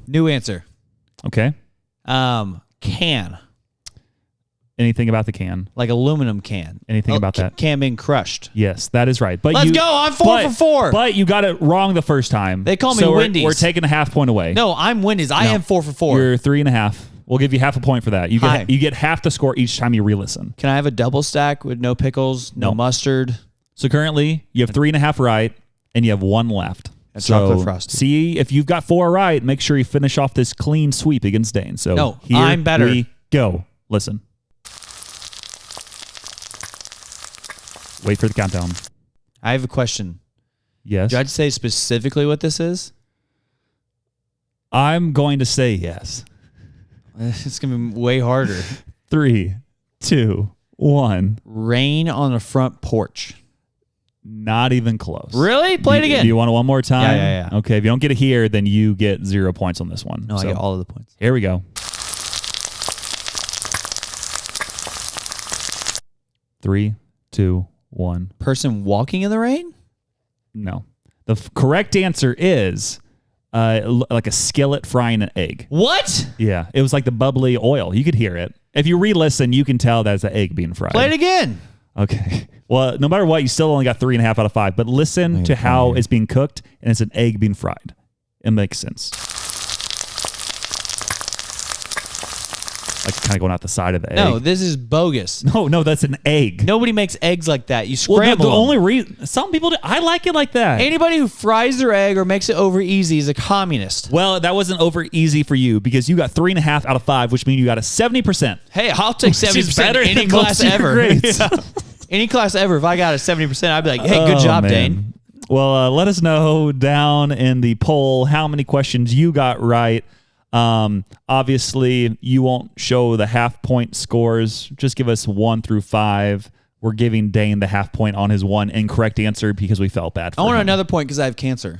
New answer.
Okay.
Can.
Anything about the can?
Like aluminum can.
Anything about that?
Can being crushed.
Yes, that is right. But
Let's go. I'm 4 for 4.
But you got it wrong the first time.
They call me
so
Wendy's.
We're taking a half point away.
No, I'm Wendy's. I
No.
am 4 for 4.
You're 3.5. We'll give you half a point for that.
Hi.
You get half the score each time you re-listen.
Can I have a double stack with no pickles, no
No.
mustard?
So currently you have 3.5 right, and you have 1 left.
And
So
chocolate frosty.
see if you've got 4 right. Make sure you finish off this clean sweep against Dane. So
No,
here
I'm better.
we go. Listen. Wait for the countdown.
I have a question.
Yes.
Did I say specifically what this is?
I'm going to say yes.
It's going to be way harder.
3, 2, 1.
Rain on a front porch.
Not even close.
Really? Play it again.
Do you want it one more time?
Yeah.
Okay. If you don't get it here, then you get 0 points on this one.
No,
So,
I get all of the points.
Here we go. 3, 2, 1.
Person walking in the rain?
No. The correct answer is like a skillet frying an egg.
What?
Yeah. It was like the bubbly oil. You could hear it. If you re-listen, you can tell that's the egg being fried.
Play it again.
Okay. Well, no matter what, you still only got 3.5 out of 5. But listen to how it's being cooked, and it's an egg being fried. It makes sense. Like kind of going out the side of the egg.
No, this is bogus.
No, that's an egg.
Nobody makes eggs like that. You
Well,
scramble
the
them.
only reason some people do, I like it like that.
Anybody who fries their egg or makes it over easy is a communist.
Well, that wasn't over easy for you because you got 3.5 out of 5, which means you got a 70%.
Hey, I'll take
Which is
70%
better
any
than
class
most of your
ever.
grades.
Yeah. Any class ever. If I got a 70%, I'd be like, hey, good
Oh,
job,
man.
Dane.
Let us know down in the poll how many questions you got right. Obviously, you won't show the half-point scores. Just give us 1 through 5. We're giving Dane the half point on his one incorrect answer because we felt bad for him.
I want another point because I have cancer.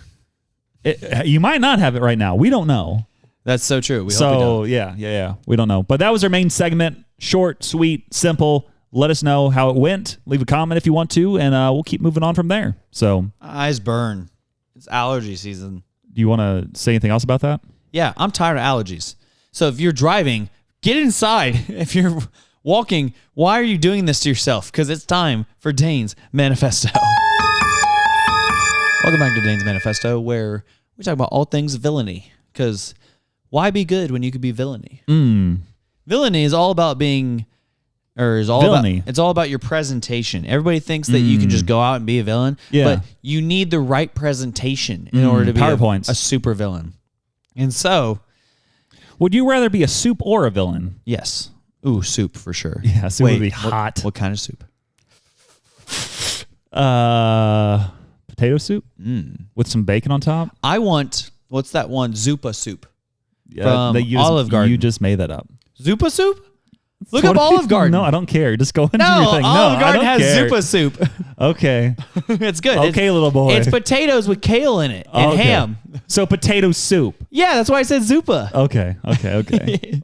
You might not have it right now. We don't know.
That's so true. We hope we don't.
Yeah. We don't know. But that was our main segment. Short, sweet, simple. Let us know how it went. Leave a comment if you want to, and we'll keep moving on from there. So,
eyes burn. It's allergy season.
Do you want to say anything else about that?
Yeah, I'm tired of allergies. So if you're driving, get inside. If you're walking, why are you doing this to yourself? Because it's time for Dane's Manifesto. Welcome back to Dane's Manifesto, where we talk about all things villainy. Because why be good when you could be villainy? Villainy is all about being, it's all about your presentation. Everybody thinks that you can just go out and be a villain, but you need the right presentation in order to be a super villain. And so,
would you rather be a soup or a villain?
Yes. Ooh, soup for sure.
Yeah, soup would be hot.
What kind of soup?
Potato soup with some bacon on top.
I want, what's that one? Zupa soup.
From Olive Garden. You just made that up.
Zupa soup? Look up Olive Garden.
No, I don't care. Just go and do your thing.
Olive Garden has Zupa soup.
Okay.
It's good.
Okay, little boy.
It's potatoes with kale in it and ham.
So potato soup.
Yeah, that's why I said Zupa.
Okay.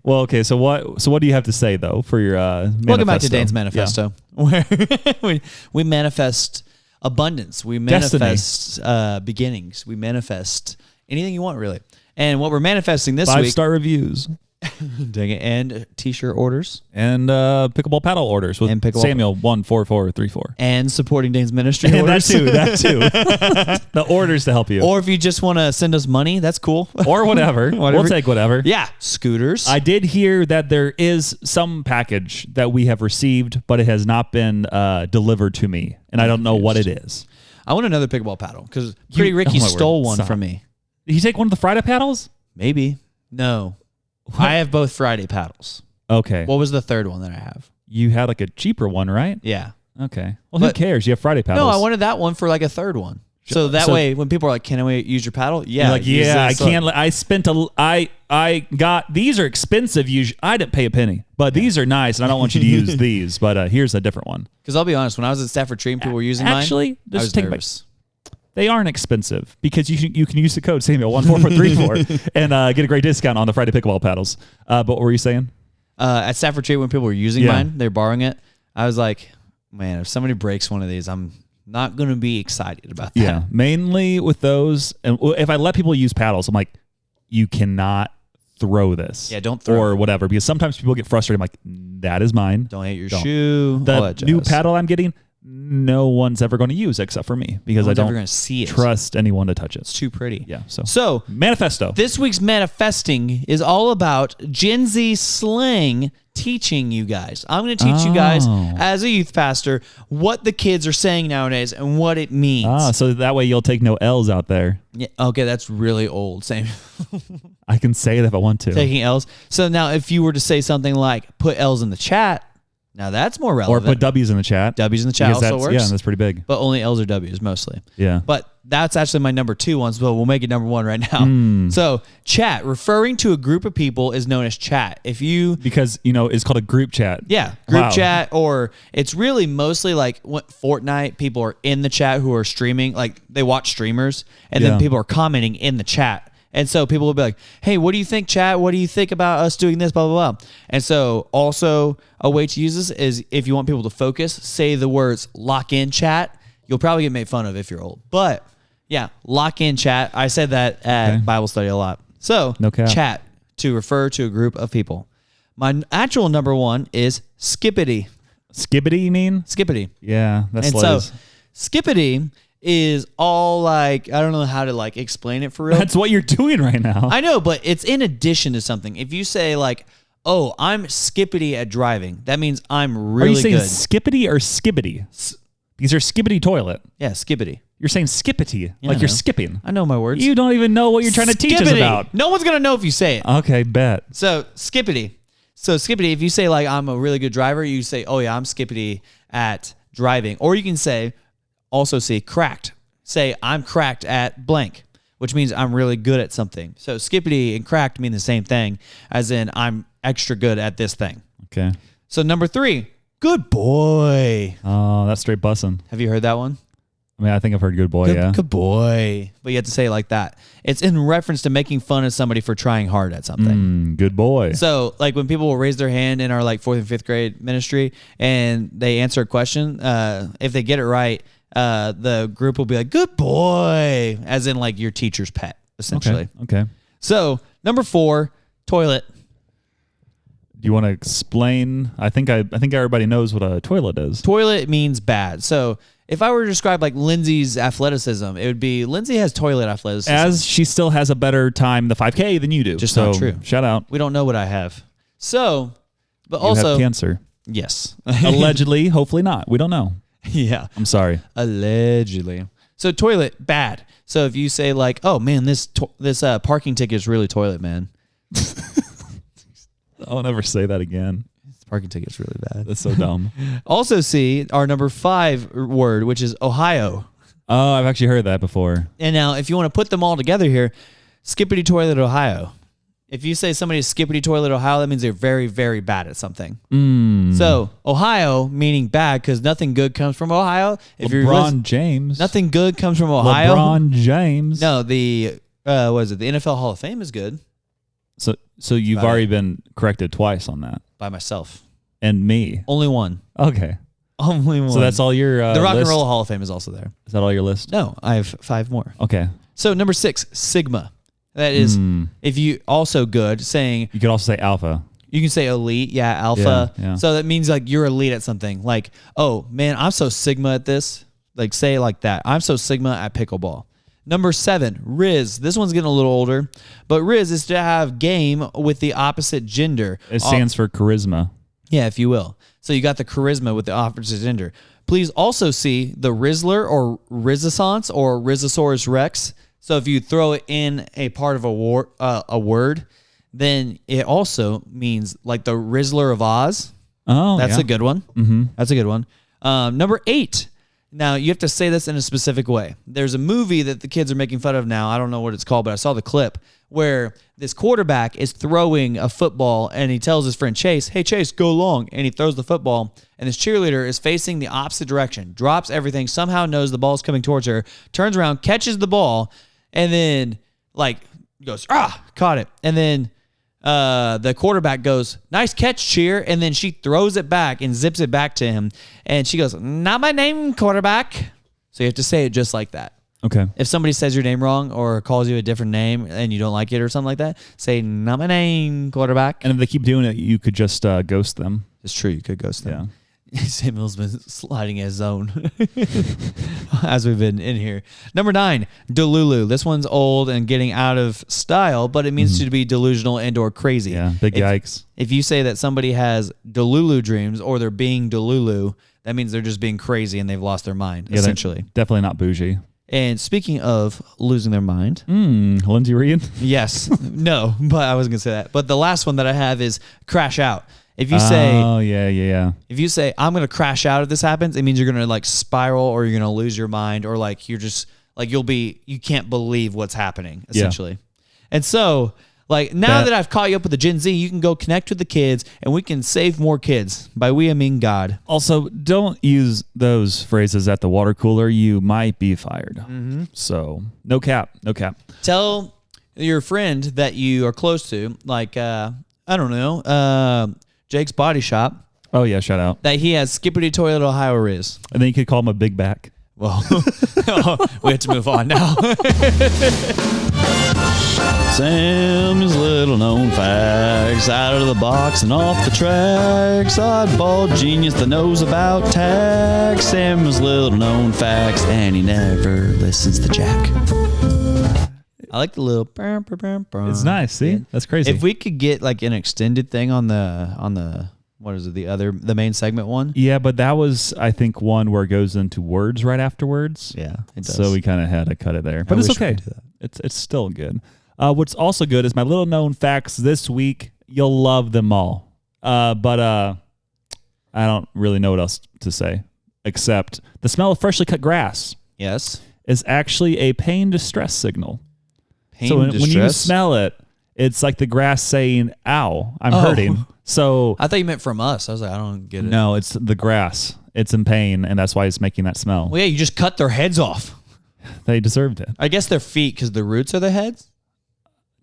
Well, okay. So what do you have to say though for your manifesto?
Welcome back to Dane's Manifesto, where we manifest abundance. We manifest beginnings. We manifest anything you want, really. And what we're manifesting this week:
5-star reviews.
Dang it. And t-shirt orders.
And pickleball paddle orders with Samuel 14434.
And supporting Dane's ministry orders.
That too. The orders to help you.
Or if you just want to send us money, that's cool.
Or whatever. We'll take whatever.
Yeah. Scooters.
I did hear that there is some package that we have received, but it has not been delivered to me. And I don't know what it is.
I want another pickleball paddle because Pretty Ricky stole one from me.
Did he take one of the Friday paddles?
Maybe. No. What? I have both Friday paddles.
Okay.
What was the third one that I have?
You had like a cheaper one, right?
Yeah.
Okay. Well, who cares? You have Friday paddles.
No, I wanted that one for like a third one. So that way, when people are like, "Can I use your paddle?" Yeah.
You're like, yeah, I can't. I spent I got these are expensive. I didn't pay a penny, but these are nice, and I don't want you to use these. But here's a different one.
Because I'll be honest, when I was at Stafford Tree and people were using mine, I was nervous.
They aren't expensive because you can use the code Samuel 14434 and get a great discount on the Friday pickleball paddles. But what were you saying?
At Stafford Tree, when people were using mine, they're borrowing it. I was like, man, if somebody breaks one of these, I'm not going to be excited about that.
Yeah, mainly with those. And if I let people use paddles, I'm like, you cannot throw this.
Yeah, don't throw
or whatever, because sometimes people get frustrated. I'm like, that is mine.
Don't hit your shoe.
The new paddle I'm getting, no one's ever going to use except for me because I don't trust anyone to touch it.
It's too pretty.
Yeah.
So
manifesto.
This week's manifesting is all about Gen Z slang teaching you guys. I'm going to teach you guys as a youth pastor what the kids are saying nowadays and what it means.
So that way you'll take no L's out there.
Yeah. Okay, that's really old. Same.
I can say it if I want to.
Taking L's. So now if you were to say something like put L's in the chat, now that's more relevant.
Or put W's in the chat.
W's in the chat also works.
Yeah, that's pretty big.
But only L's or W's mostly.
Yeah.
But that's actually my number 2 one, so we'll make it number 1 right now. So chat, referring to a group of people is known as chat.
Because, it's called a group chat.
Yeah, group chat, or it's really mostly like Fortnite, people are in the chat who are streaming, like they watch streamers, and then people are commenting in the chat. And so people will be like, hey, what do you think, chat? What do you think about us doing this, blah, blah, blah. And so also a way to use this is if you want people to focus, say the words lock in chat. You'll probably get made fun of if you're old. But yeah, lock in chat. I said that at Bible study a lot. So chat, to refer to a group of people. My actual number 1 is skippity.
Skippity, you mean?
Skippity.
Yeah, that's
and so skippity is all like, I don't know how to like explain it for real.
That's what you're doing right now.
I know, but it's in addition to something. If you say like, oh, I'm skippity at driving, that means I'm really good.
Are you saying skippity or skibbity? These are skibbity toilet.
Yeah, skippity.
You're saying skippity, like you're skipping.
I know my words.
You don't even know what you're trying to teach us about.
No one's going to know if you say it.
Okay, bet.
So skippity. If you say like, I'm a really good driver, you say, oh yeah, I'm skippity at driving. Or you can say, also say cracked. say I'm cracked at blank, which means I'm really good at something. So skippity and cracked mean the same thing, as in I'm extra good at this thing.
Okay.
So number 3, good boy.
Oh, that's straight bussin'.
Have you heard that one?
I mean, I think I've heard good boy, yeah.
Good boy. But you have to say it like that. It's in reference to making fun of somebody for trying hard at something.
Good boy.
So like when people will raise their hand in our like 4th and 5th grade ministry and they answer a question, if they get it right, the group will be like, good boy, as in like your teacher's pet, essentially.
Okay.
So number 4, toilet.
Do you want to explain? I think everybody knows what a toilet is.
Toilet means bad. So if I were to describe like Lindsay's athleticism, it would be Lindsay has toilet athleticism.
As she still has a better time the 5K than you do.
Just not true.
Shout out.
We don't know what I have. So, but
You
also
have cancer.
Yes.
Allegedly, hopefully not. We don't know.
Yeah.
I'm sorry.
Allegedly. So toilet, bad. So if you say like, oh man, this parking ticket is really toilet, man.
I'll never say that again.
This parking ticket's really bad.
That's so dumb.
Also see our number 5 word, which is Ohio.
Oh, I've actually heard that before.
And now if you want to put them all together here, skippity toilet Ohio. If you say somebody is skippity toilet Ohio, that means they're very, very bad at something. So Ohio meaning bad because nothing good comes from Ohio. If
LeBron James.
Nothing good comes from Ohio.
LeBron James.
No, the what is it? The NFL Hall of Fame is good.
So you've already been corrected twice on that.
By myself.
And me.
Only one.
Okay.
Only one.
So that's all your
the Rock
list?
and Roll Hall of Fame is also there.
Is that all your list?
No, I have 5 more.
Okay.
So number 6, Sigma. That is if you also good saying
You could also say alpha.
you can say elite, alpha.
Yeah.
So that means like you're elite at something. Like, oh man, I'm so Sigma at this. Like say it like that. I'm so Sigma at pickleball. Number 7, Riz. This one's getting a little older, but Riz is to have game with the opposite gender.
It stands for charisma.
Yeah, if you will. So you got the charisma with the opposite gender. Please also see the Rizzler or Rizassance or Rizosaurus Rex. So if you throw it in a part of a word, then it also means like the Rizzler of Oz.
Oh,
That's
yeah.
a good one. Mm-hmm. That's a good one. Number 8. Now, you have to say this in a specific way. There's a movie that the kids are making fun of now. I don't know what it's called, but I saw the clip where this quarterback is throwing a football and he tells his friend Chase, hey, Chase, go long. And he throws the football and this cheerleader is facing the opposite direction, drops everything, somehow knows the ball's coming towards her, turns around, catches the ball, and then like goes, caught it. And then the quarterback goes, nice catch, cheer. And then she throws it back and zips it back to him. And she goes, not my name, quarterback. So you have to say it just like that.
Okay.
If somebody says your name wrong or calls you a different name and you don't like it or something like that, say, not my name, quarterback.
And if they keep doing it, you could just ghost them.
It's true. You could ghost them.
Yeah.
Samuel's been sliding his zone as we've been in here. Number 9, Delulu. This one's old and getting out of style, but it means to be delusional and or crazy.
Yeah, big yikes.
If you say that somebody has Delulu dreams or they're being Delulu, that means they're just being crazy and they've lost their mind, essentially.
Definitely not bougie.
And speaking of losing their mind.
Lindsay Reed?
Yes. No, but I wasn't going to say that. But the last one that I have is crash out. If you say,
oh yeah.
If you say, I'm going to crash out if this happens, it means you're going to like spiral or you're going to lose your mind or like you're just like you can't believe what's happening, essentially. Yeah. And so like now that I've caught you up with the Gen Z, you can go connect with the kids and we can save more kids. By we, I mean God.
Also, don't use those phrases at the water cooler. You might be fired. So no cap.
Tell your friend that you are close to, like, I don't know, Jake's Body Shop.
Oh, yeah, shout out.
That he has Skippity Toilet Ohio Riz.
And then you could call him a big back.
Well, we have to move on now.
Sam's little known facts, out of the box and off the tracks. Oddball genius that knows about tax. Sam's little known facts, and he never listens to Jack.
I like the little.
It's nice. See,
yeah.
That's crazy.
If we could get like an extended thing on the what is it? The main segment one.
Yeah, but that was I think one where it goes into words right afterwards.
Yeah, it does.
So we kind of had to cut it there, but it's okay. It's still good. What's also good is my little known facts this week. You'll love them all. But I don't really know what else to say except the smell of freshly cut grass.
Yes.
is actually a pain distress signal.
Pain
so when
distress?
you smell it, it's like the grass saying, ow, I'm hurting. So
I thought you meant from us. I was like, I don't get it.
no, it's the grass. It's in pain, and that's why it's making that smell.
Well, yeah, you just cut their heads off.
They deserved it.
I guess their feet, because the roots are the heads?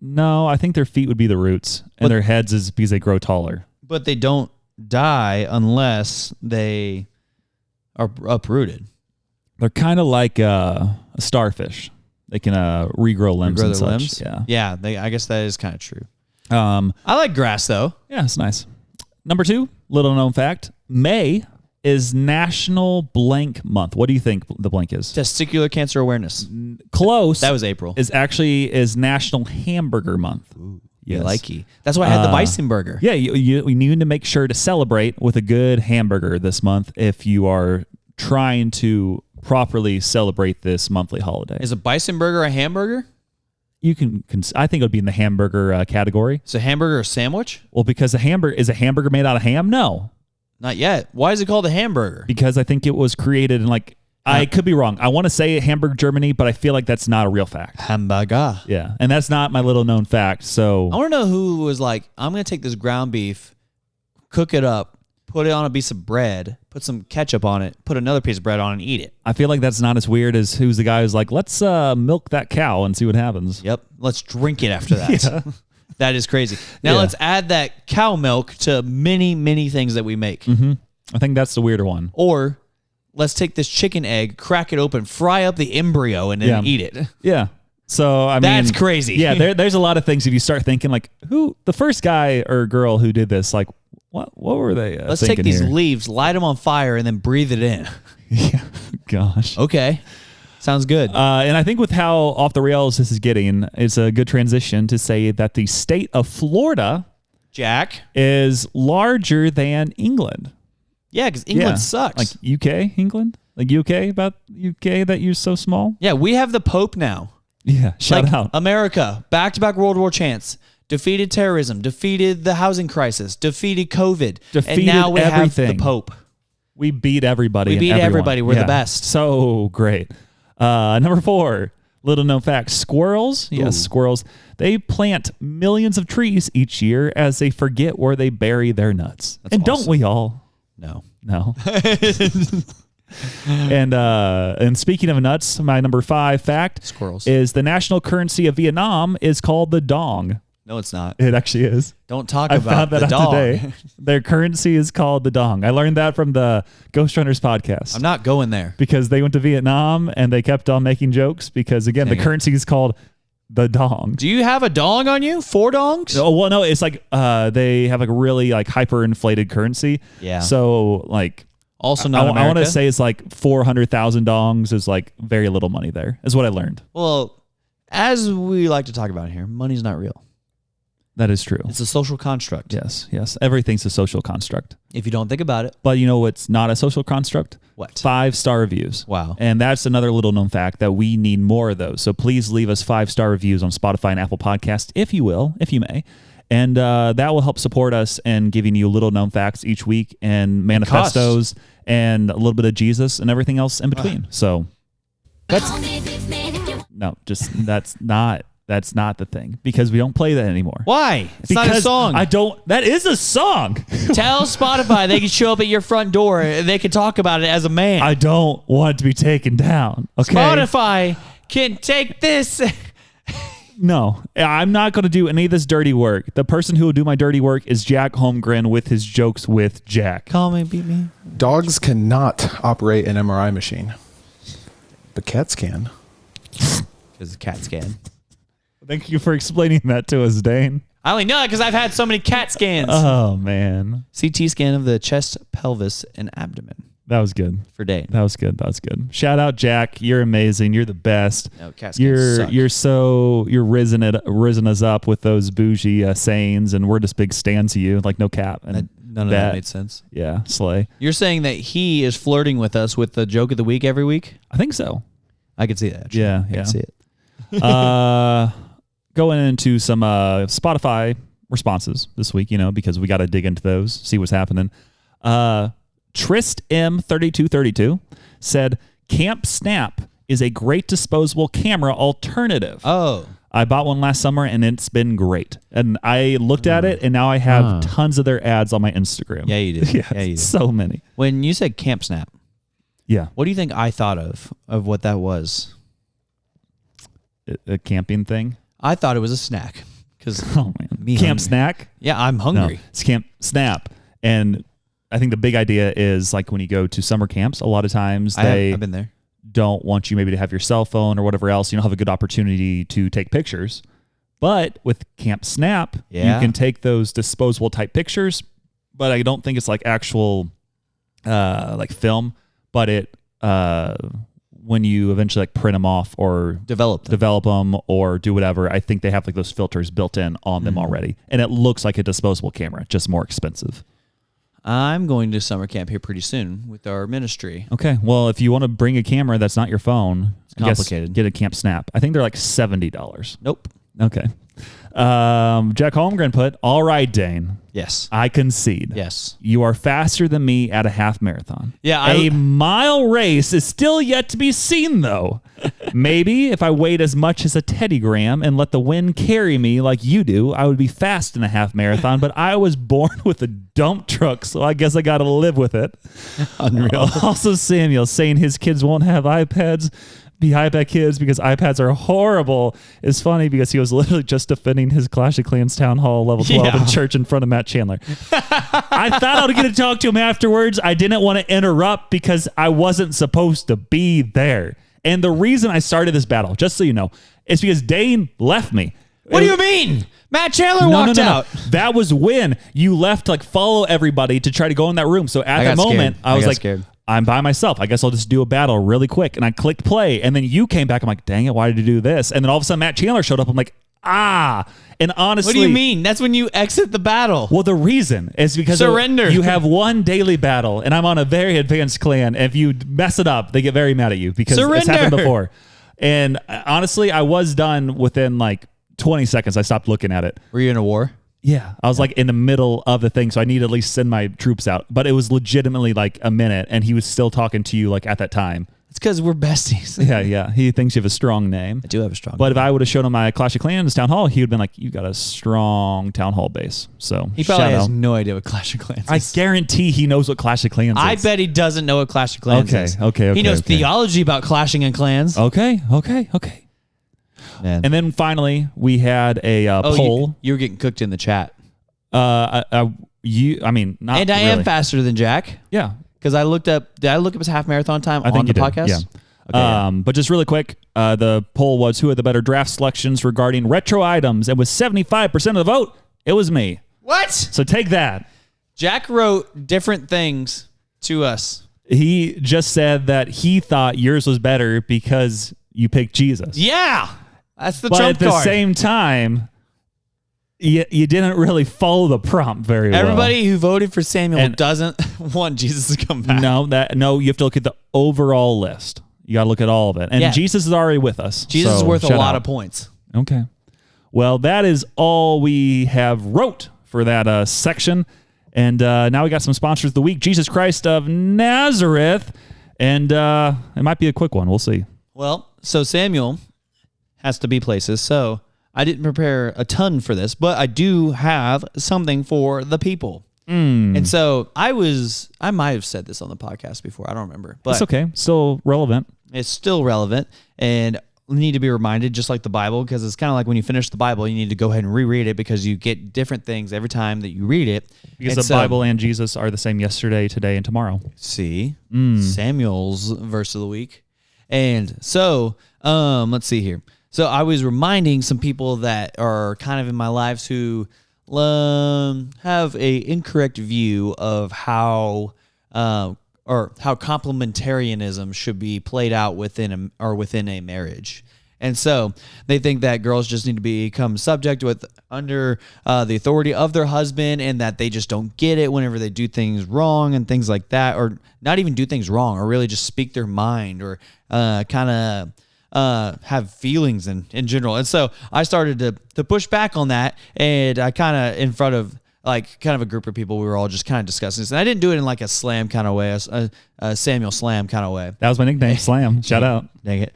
No, I think their feet would be the roots, and their heads is because they grow taller.
But they don't die unless they are uprooted.
They're kind of like a starfish. They can regrow limbs and such.
Limbs?
Yeah.
I guess that is kind of true.
I
like grass, though.
Yeah, it's nice. Number 2, little known fact. May is National Blank Month. What do you think the blank is?
Testicular cancer awareness.
Close.
That was April.
Is National Hamburger Month.
Ooh,
yes.
Likey. That's why I had the bison burger.
Yeah, you need to make sure to celebrate with a good hamburger this month if you are trying to properly celebrate this monthly holiday.
Is a bison burger a hamburger?
You can I think it would be in the hamburger category.
Is a hamburger a sandwich?
Well, because is a hamburger made out of ham? No.
Not yet. Why is it called a hamburger?
Because I think it was created in I could be wrong. I want to say Hamburg, Germany, but I feel like that's not a real fact.
Hamburger.
Yeah. And that's not my little known fact. So
I want to know who was like, I'm going to take this ground beef, cook it up, put it on a piece of bread, put some ketchup on it, put another piece of bread on it, and eat it.
I feel like that's not as weird as who's the guy who's like, let's milk that cow and see what happens.
Yep. Let's drink it after that. Yeah. That is crazy. Now let's add that cow milk to many, many things that we make.
Mm-hmm. I think that's the weirder one.
Or let's take this chicken egg, crack it open, fry up the embryo, and then eat it.
Yeah. So, I mean,
that's crazy.
Yeah. There's a lot of things if you start thinking like, the first guy or girl who did this, like, what were they
Let's take these leaves, light them on fire, and then breathe it in.
Yeah. Gosh.
Okay. Sounds good.
And I think with how off the rails this is getting, it's a good transition to say that the state of Florida,
Jack,
is larger than England.
Yeah, because England sucks.
Like UK, England? Like UK, about UK that you're so small?
Yeah, we have the Pope now.
Yeah, shout out.
America, back-to-back World War chants, defeated terrorism, defeated the housing crisis, defeated COVID, and now we
everything.
have the Pope.
We beat everybody.
We beat everybody. We're the best.
So great. Number 4, little known fact, squirrels. Yes, squirrels. They plant millions of trees each year as they forget where they bury their nuts. That's awesome. Don't we all?
No.
And speaking of nuts, my number 5 fact
squirrels
is the national currency of Vietnam is called the dong.
No, it's not.
It actually is.
Don't talk
I
about
found that
the
out
dong.
Today. Their currency is called the dong. I learned that from the Ghost Runners podcast.
I'm not going there.
Because they went to Vietnam and they kept on making jokes because, again, the currency is called the dong.
Do you have a dong on you? 4 dongs?
Oh, well, no. It's like they have like a really like hyperinflated currency.
Yeah.
So like
also not America?
I want to say it's like 400,000 dongs is like very little money there is what I learned.
Well, as we like to talk about here, money's not real.
That is true.
It's a social construct.
Yes. Everything's a social construct.
If you don't think about it.
But you know what's not a social construct?
What?
5-star reviews.
Wow.
And that's another little known fact that we need more of those. So please leave us 5-star reviews on Spotify and Apple Podcasts, if you may. And that will help support us in giving you little known facts each week and manifestos and a little bit of Jesus and everything else in between. So that's That's not the thing because we don't play that anymore.
Why? It's not a song.
That is a song.
Tell Spotify they can show up at your front door and they can talk about it as a man.
I don't want it to be taken down. Okay.
Spotify can take this.
No, I'm not going to do any of this dirty work. The person who will do my dirty work is Jack Holmgren with his jokes with Jack.
Call me, beat me.
Dogs cannot operate an MRI machine, but cats can.
Because cats can.
Thank you for explaining that to us, Dane.
I only know it because I've had so many cat scans.
Oh, man.
CT scan of the chest, pelvis, and abdomen.
That was good.
For Dane.
That was good. Shout out, Jack. You're amazing. You're the best.
No, cat scans suck.
You're risen us up with those bougie sayings, and we're just big stands of you, like no cap. And
none of that made sense.
Yeah, slay.
You're saying that he is flirting with us with the joke of the week every week?
I think so.
I could see that. Actually.
Yeah,
I can see it.
Going into some Spotify responses this week, because we got to dig into those, see what's happening. Trist M3232 said, Camp Snap is a great disposable camera alternative.
Oh.
I bought one last summer and it's been great. And I looked at it and now I have tons of their ads on my Instagram.
Yeah, you did.
Yeah,
you did.
So many.
When you said Camp Snap,
yeah,
what do you think I thought of what that was?
A camping thing?
I thought it was a snack.
Oh man, Camp Snack?
Yeah, I'm hungry.
No, it's Camp Snap. And I think the big idea is like when you go to summer camps, a lot of times
I've been there.
Don't want you maybe to have your cell phone or whatever else. You don't have a good opportunity to take pictures. But with Camp Snap, you can take those disposable type pictures. But I don't think it's like actual like film. But it when you eventually like print them off or develop them or do whatever, I think they have like those filters built in on them already. And it looks like a disposable camera, just more expensive.
I'm going to summer camp here pretty soon with our ministry.
Okay. Well, if you want to bring a camera that's not your phone,
it's complicated.
Get a Camp Snap. I think they're like $70.
Nope.
Okay. Jack Holmgren put, all right, Dane.
Yes.
I concede.
Yes.
You are faster than me at a half marathon.
Yeah.
A mile race is still yet to be seen, though. Maybe if I weighed as much as a Teddy Graham and let the wind carry me like you do, I would be fast in a half marathon, but I was born with a dump truck, so I guess I got to live with it.
Unreal.
Also, Samuel saying his kids won't have iPads. Be iPad kids because iPads are horrible is funny because he was literally just defending his Clash of Clans Town Hall level 12 in church in front of Matt Chandler. I thought I would get to talk to him afterwards. I didn't want to interrupt because I wasn't supposed to be there. And the reason I started this battle, just so you know, is because Dane left me.
What do you mean? Matt Chandler walked out.
That was when you left to like follow everybody to try to go in that room. So at that moment, I was like,
scared.
I'm by myself. I guess I'll just do a battle really quick. And I clicked play. And then you came back. I'm like, dang it, why did you do this? And then all of a sudden Matt Chandler showed up. I'm like, And honestly,
what do you mean? That's when you exit the battle.
Well, the reason is because
surrender.
You have one daily battle, and I'm on a very advanced clan. And if you mess it up, they get very mad at you because it's happened before. And honestly, I was done within like 20 seconds. I stopped looking at it.
Were you in a war?
Yeah, I was like in the middle of the thing, so I need to at least send my troops out. But it was legitimately like a minute, and he was still talking to you like at that time.
It's because we're besties.
Yeah. He thinks you have a strong name.
I do have a strong name.
But if I would have shown him my Clash of Clans Town Hall, he would have been like, you got a strong Town Hall base. So
he probably has no idea what Clash of Clans is.
I guarantee he knows what Clash of Clans is.
I bet he doesn't know what Clash of Clans is.
Okay.
He knows theology about clashing and clans.
Okay.
Man.
And then finally, we had a poll.
You were getting cooked in the chat.
Not
And I
really.
am faster than Jack.
Yeah.
Because I looked up, did I look up his half marathon time on the podcast?
Yeah. Okay, But just really quick, the poll was who had the better draft selections regarding retro items, and with 75% of the vote, it was me.
What?
So take that.
Jack wrote different things to us.
He just said that he thought yours was better because you picked Jesus.
Yeah. That's the
but
trump
at
card.
the same time, you didn't really follow the prompt very well.
Everybody who voted for Samuel doesn't want Jesus to come back.
No, you have to look at the overall list. You got to look at all of it. And Jesus is already with us.
Jesus is worth a lot of points.
Okay. Well, that is all we have wrote for that section. And now we got some sponsors of the week. Jesus Christ of Nazareth. And it might be a quick one. We'll see.
Well, so Samuel has to be places. So I didn't prepare a ton for this, but I do have something for the people. And so I might have said this on the podcast before. I don't remember. But
it's okay. Still relevant.
It's still relevant. And we need to be reminded, just like the Bible, because it's kind of like when you finish the Bible, you need to go ahead and reread it because you get different things every time that you read it.
Because the Bible and Jesus are the same yesterday, today, and tomorrow.
See? Samuel's verse of the week. And so, let's see here. So I was reminding some people that are kind of in my lives who have a incorrect view of how complementarianism should be played out within a marriage. And so they think that girls just need to become subject under the authority of their husband, and that they just don't get it whenever they do things wrong and things like that, or not even do things wrong, or really just speak their mind, or kind of have feelings in general. And so I started to push back on that, and I kind of, in front of like kind of a group of people. We were all just kind of discussing this, and I didn't do it in like a slam kind of way, a Samuel Slam kind of way.
That was my nickname, Slam. Shout out.
Dang it.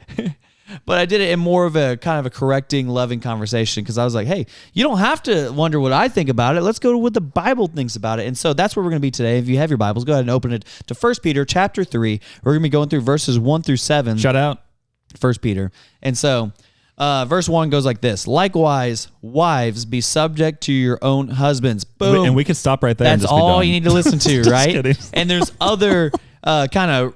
But I did it in more of a kind of a correcting, loving conversation because I was like, hey, you don't have to wonder what I think about it. Let's go to what the Bible thinks about it. And so that's where we're going to be today. If you have your Bibles, go ahead and open it to 1 Peter chapter 3. We're going to be going through verses 1 through 7.
Shout out.
1 Peter. And so verse 1 goes like this. Likewise, wives, be subject to your own husbands. Boom.
And we can stop right there.
That's
and just be
all
done.
you need to listen to, right?
Kidding.
And there's other kind of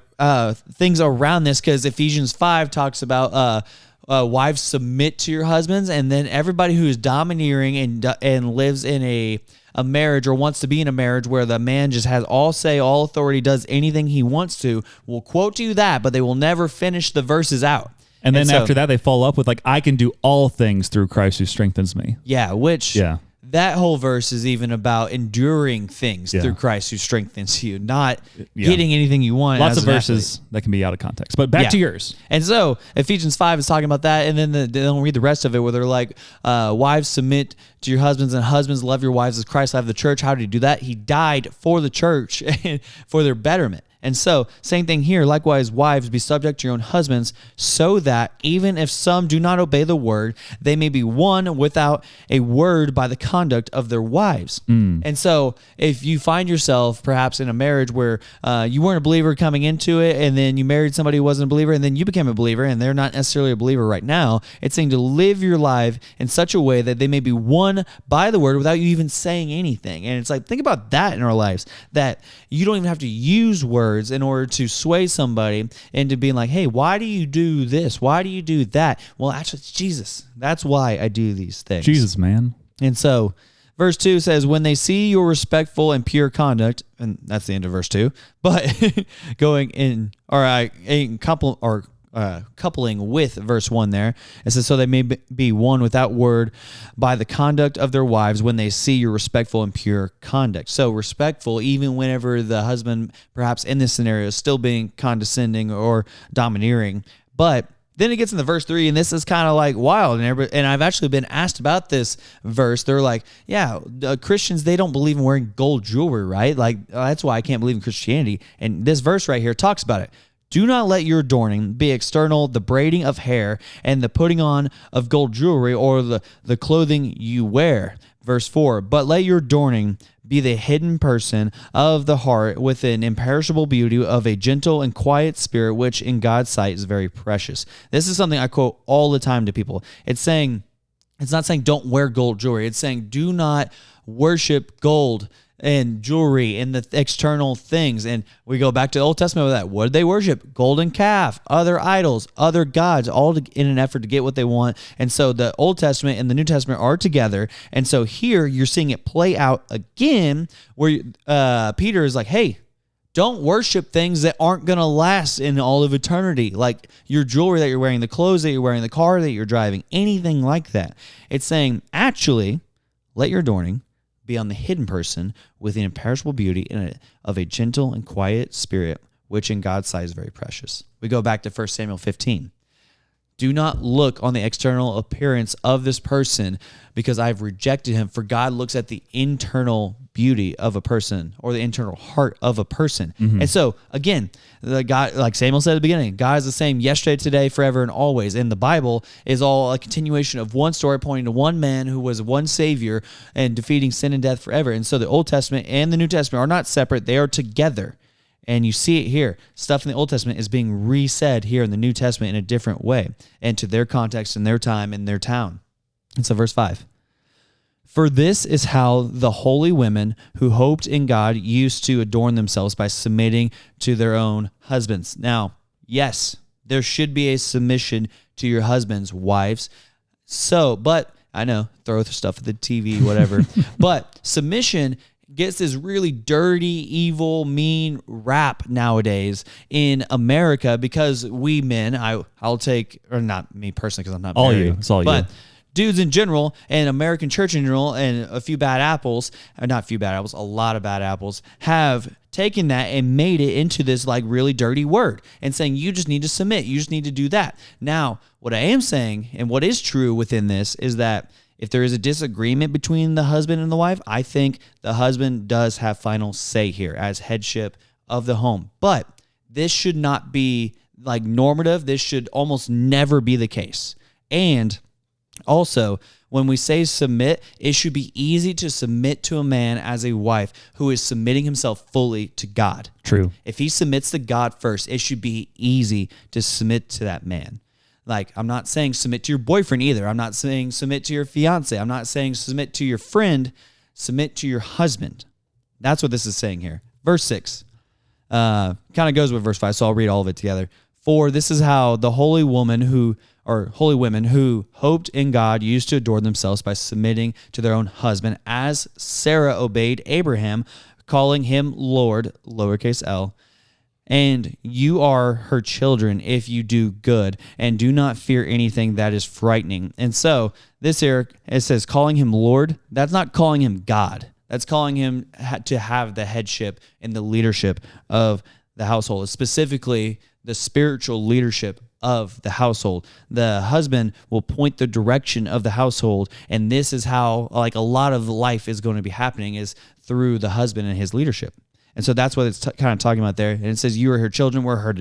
things around this because Ephesians 5 talks about wives submit to your husbands, and then everybody who is domineering and lives in a marriage or wants to be in a marriage where the man just has all say, all authority, does anything he wants to, will quote you that, but they will never finish the verses out.
And then after that, they follow up with like, I can do all things through Christ who strengthens me.
Yeah, that whole verse is even about enduring things through Christ who strengthens you, not getting anything you want.
Lots of verses that can be out of context. But back to yours.
And so Ephesians 5 is talking about that, and then they don't read the rest of it where they're like, wives submit to your husbands, and husbands love your wives as Christ loved the church. How did he do that? He died for the church and for their betterment. And so, same thing here. Likewise, wives, be subject to your own husbands, so that even if some do not obey the word, they may be won without a word by the conduct of their wives. And so, if you find yourself perhaps in a marriage where you weren't a believer coming into it, and then you married somebody who wasn't a believer, and then you became a believer, and they're not necessarily a believer right now, it's saying to live your life in such a way that they may be won by the word without you even saying anything. And it's like, think about that in our lives, that you don't even have to use words in order to sway somebody into being like, hey, why do you do this? Why do you do that? Well, actually, it's Jesus. That's why I do these things.
Jesus, man.
And so verse 2 says, when they see your respectful and pure conduct, and that's the end of verse 2, but going in, coupling with verse 1 there, it says, so they may be won without word by the conduct of their wives when they see your respectful and pure conduct. So respectful, even whenever the husband, perhaps in this scenario, is still being condescending or domineering. But then it gets into verse 3, and this is kind of like wild. And I've actually been asked about this verse. They're like, yeah, Christians, they don't believe in wearing gold jewelry, right? Like, that's why I can't believe in Christianity. And this verse right here talks about it. Do not let your adorning be external, the braiding of hair and the putting on of gold jewelry or the clothing you wear. Verse 4, but let your adorning be the hidden person of the heart with an imperishable beauty of a gentle and quiet spirit, which in God's sight is very precious. This is something I quote all the time to people. It's not saying don't wear gold jewelry. It's saying do not worship gold and jewelry and the external things. And we go back to the Old Testament with that. What did they worship? Golden calf, other idols, other gods, all in an effort to get what they want. And so the Old Testament and the New Testament are together. And so here you're seeing it play out again where Peter is like, hey, don't worship things that aren't going to last in all of eternity, like your jewelry that you're wearing, the clothes that you're wearing, the car that you're driving, anything like that. It's saying, actually, let your adorning be on the hidden person with an imperishable beauty of a gentle and quiet spirit, which in God's sight is very precious. We go back to 1 Samuel 15. Do not look on the external appearance of this person because I've rejected him, for God looks at the internal beauty of a person or the internal heart of a person. Mm-hmm. And so, again, the God, like Samuel said at the beginning, God is the same yesterday, today, forever, and always. And the Bible is all a continuation of one story pointing to one man who was one Savior and defeating sin and death forever. And so the Old Testament and the New Testament are not separate. They are together. And you see it here. Stuff in the Old Testament is being re-said here in the New Testament in a different way and to their context and their time and their town. And so verse 5. For this is how the holy women who hoped in God used to adorn themselves by submitting to their own husbands. Now, yes, there should be a submission to your husbands, wives. So, but I know, throw stuff at the TV, whatever. But submission gets this really dirty, evil, mean rap nowadays in America because we men, I'll take, or not me personally because I'm not
all
married,
you, it's all
but
you.
Dudes in general and American church in general and a few bad apples, not a few bad apples, a lot of bad apples, have taken that and made it into this like really dirty word and saying you just need to submit, you just need to do that. Now, what I am saying and what is true within this is that If there is a disagreement between the husband and the wife, I think the husband does have final say here as headship of the home. But this should not be like normative. This should almost never be the case. And also, when we say submit, it should be easy to submit to a man as a wife who is submitting himself fully to God.
True.
If he submits to God first, it should be easy to submit to that man. Like, I'm not saying submit to your boyfriend either. I'm not saying submit to your fiance. I'm not saying submit to your friend. Submit to your husband. That's what this is saying here. Verse 6 kind of goes with verse 5, so I'll read all of it together. For this is how the holy women who hoped in God used to adorn themselves by submitting to their own husband, as Sarah obeyed Abraham, calling him Lord, lowercase l. And you are her children if you do good, and do not fear anything that is frightening. And so this here, it says calling him Lord. That's not calling him God. That's calling him to have the headship and the leadership of the household, specifically the spiritual leadership of the household. The husband will point the direction of the household, and this is how like a lot of life is going to be happening is through the husband and his leadership. And so that's what it's kind of talking about there. And it says, you are her children, we're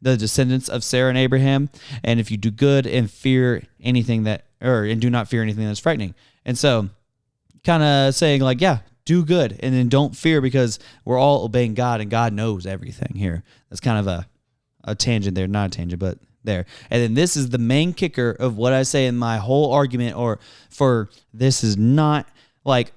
the descendants of Sarah and Abraham. And if you do good and fear anything and do not fear anything that's frightening. And so kind of saying like, yeah, do good. And then don't fear because we're all obeying God and God knows everything here. That's kind of a tangent there, not a tangent, but there. And then this is the main kicker of what I say in my whole argument this is not like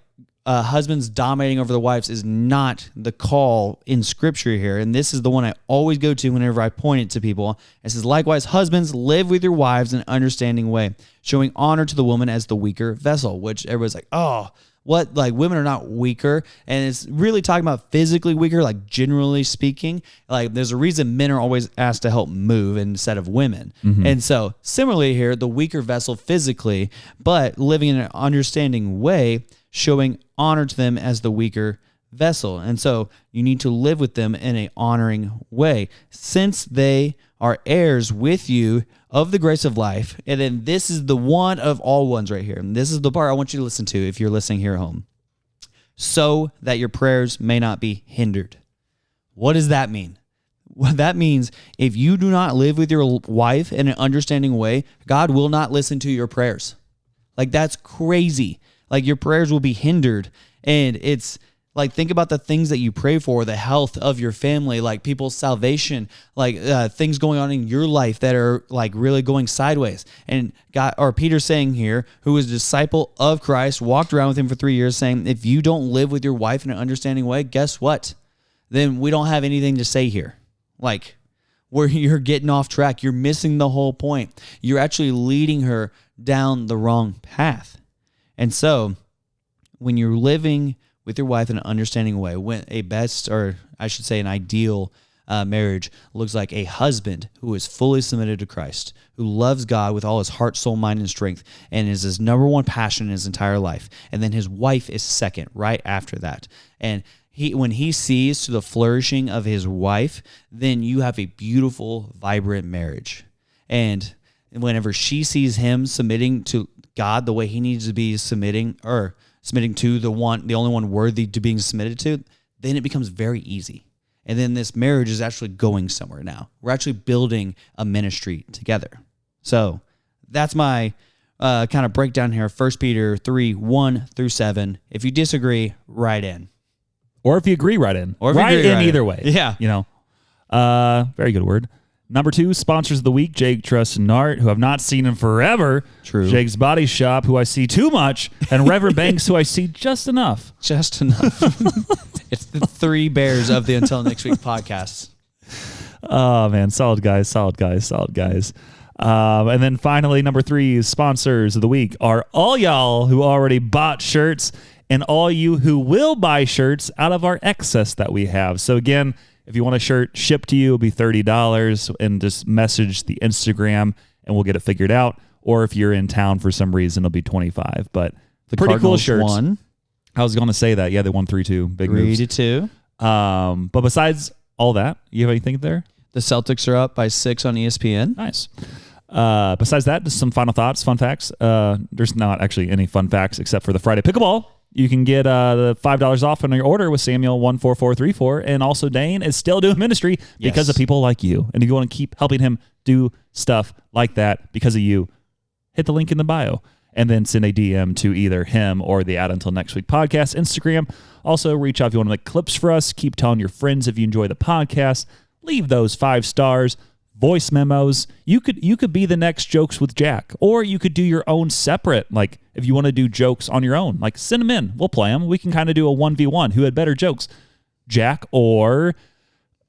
husbands dominating over the wives is not the call in scripture here. And this is the one I always go to whenever I point it to people. It says, likewise, husbands, live with your wives in an understanding way, showing honor to the woman as the weaker vessel, which everybody's like, oh, what? Like women are not weaker. And it's really talking about physically weaker, like generally speaking. Like there's a reason men are always asked to help move instead of women. Mm-hmm. And so similarly here, the weaker vessel physically, but living in an understanding way, showing honor to them as the weaker vessel. And so you need to live with them in an honoring way, since they are heirs with you of the grace of life. And then this is the one of all ones right here. And this is the part I want you to listen to if you're listening here at home. So that your prayers may not be hindered. What does that mean? Well, that means if you do not live with your wife in an understanding way, God will not listen to your prayers. Like that's crazy. Like your prayers will be hindered. And it's like, think about the things that you pray for, the health of your family, like people's salvation, like things going on in your life that are like really going sideways. And Peter's saying here, who was a disciple of Christ, walked around with him for 3 years saying, if you don't live with your wife in an understanding way, guess what? Then we don't have anything to say here. Like where you're getting off track, you're missing the whole point. You're actually leading her down the wrong path. And so when you're living with your wife in an understanding way, when an ideal marriage looks like a husband who is fully submitted to Christ, who loves God with all his heart, soul, mind, and strength, and is his number one passion in his entire life. And then his wife is second right after that. And when he sees to the flourishing of his wife, then you have a beautiful, vibrant marriage. And whenever she sees him submitting to God the way he needs to be submitting to the only one worthy to being submitted to, then it becomes very easy. And then this marriage is actually going somewhere now. We're actually building a ministry together. So that's my kind of breakdown here. 1 Peter 3, 1 through 7. If you disagree, write in.
Or if you agree, write in.
Or if
write
you agree,
in
write
either
in.
way.
Yeah.
You know, very good word. Number 2, sponsors of the week, Jake, Trust, and Nart, who I've not seen in forever.
True.
Jake's Body Shop, who I see too much, and Reverend Banks, who I see just enough.
Just enough. It's the 3 bears of the Until Next Week podcast.
Oh, man. Solid guys. And then finally, number 3, sponsors of the week are all y'all who already bought shirts and all you who will buy shirts out of our excess that we have. So again, if you want a shirt shipped to you, it'll be $30, and just message the Instagram and we'll get it figured out. Or if you're in town for some reason, it'll be $25. But the pretty cool shirts.
Won.
I was going to say that. Yeah, they won 3-2. Big moves.
3-2.
But besides all that, you have anything there?
The Celtics are up by 6 on ESPN.
Nice. Besides that, just some final thoughts, fun facts. There's not actually any fun facts except for the Friday Pickleball. You can get the $5 off on your order with Samuel14434. And also Dane is still doing ministry because of people like you. And if you want to keep helping him do stuff like that because of you, hit the link in the bio. And then send a DM to either him or the Out Until Next Week podcast Instagram. Also, reach out if you want to make clips for us. Keep telling your friends if you enjoy the podcast. Leave those 5 stars, voice memos. You could be the next Jokes with Jack, or you could do your own separate. Like if you want to do jokes on your own, like send them in. We'll play them. We can kind of do a 1v1. Who had better jokes, Jack or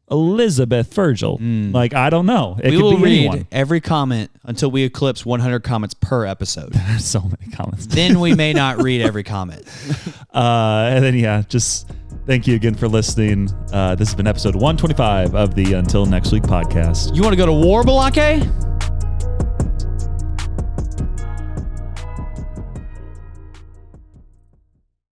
Elizabeth Virgil? Like, I don't know. It
we
could
will
be
read
anyone.
every comment until we eclipse 100 comments per episode.
There's so many comments.
Then we may not read every comment.
And then, just thank you again for listening. This has been episode 125 of the Until Next Week podcast.
You want to go to war, Balake?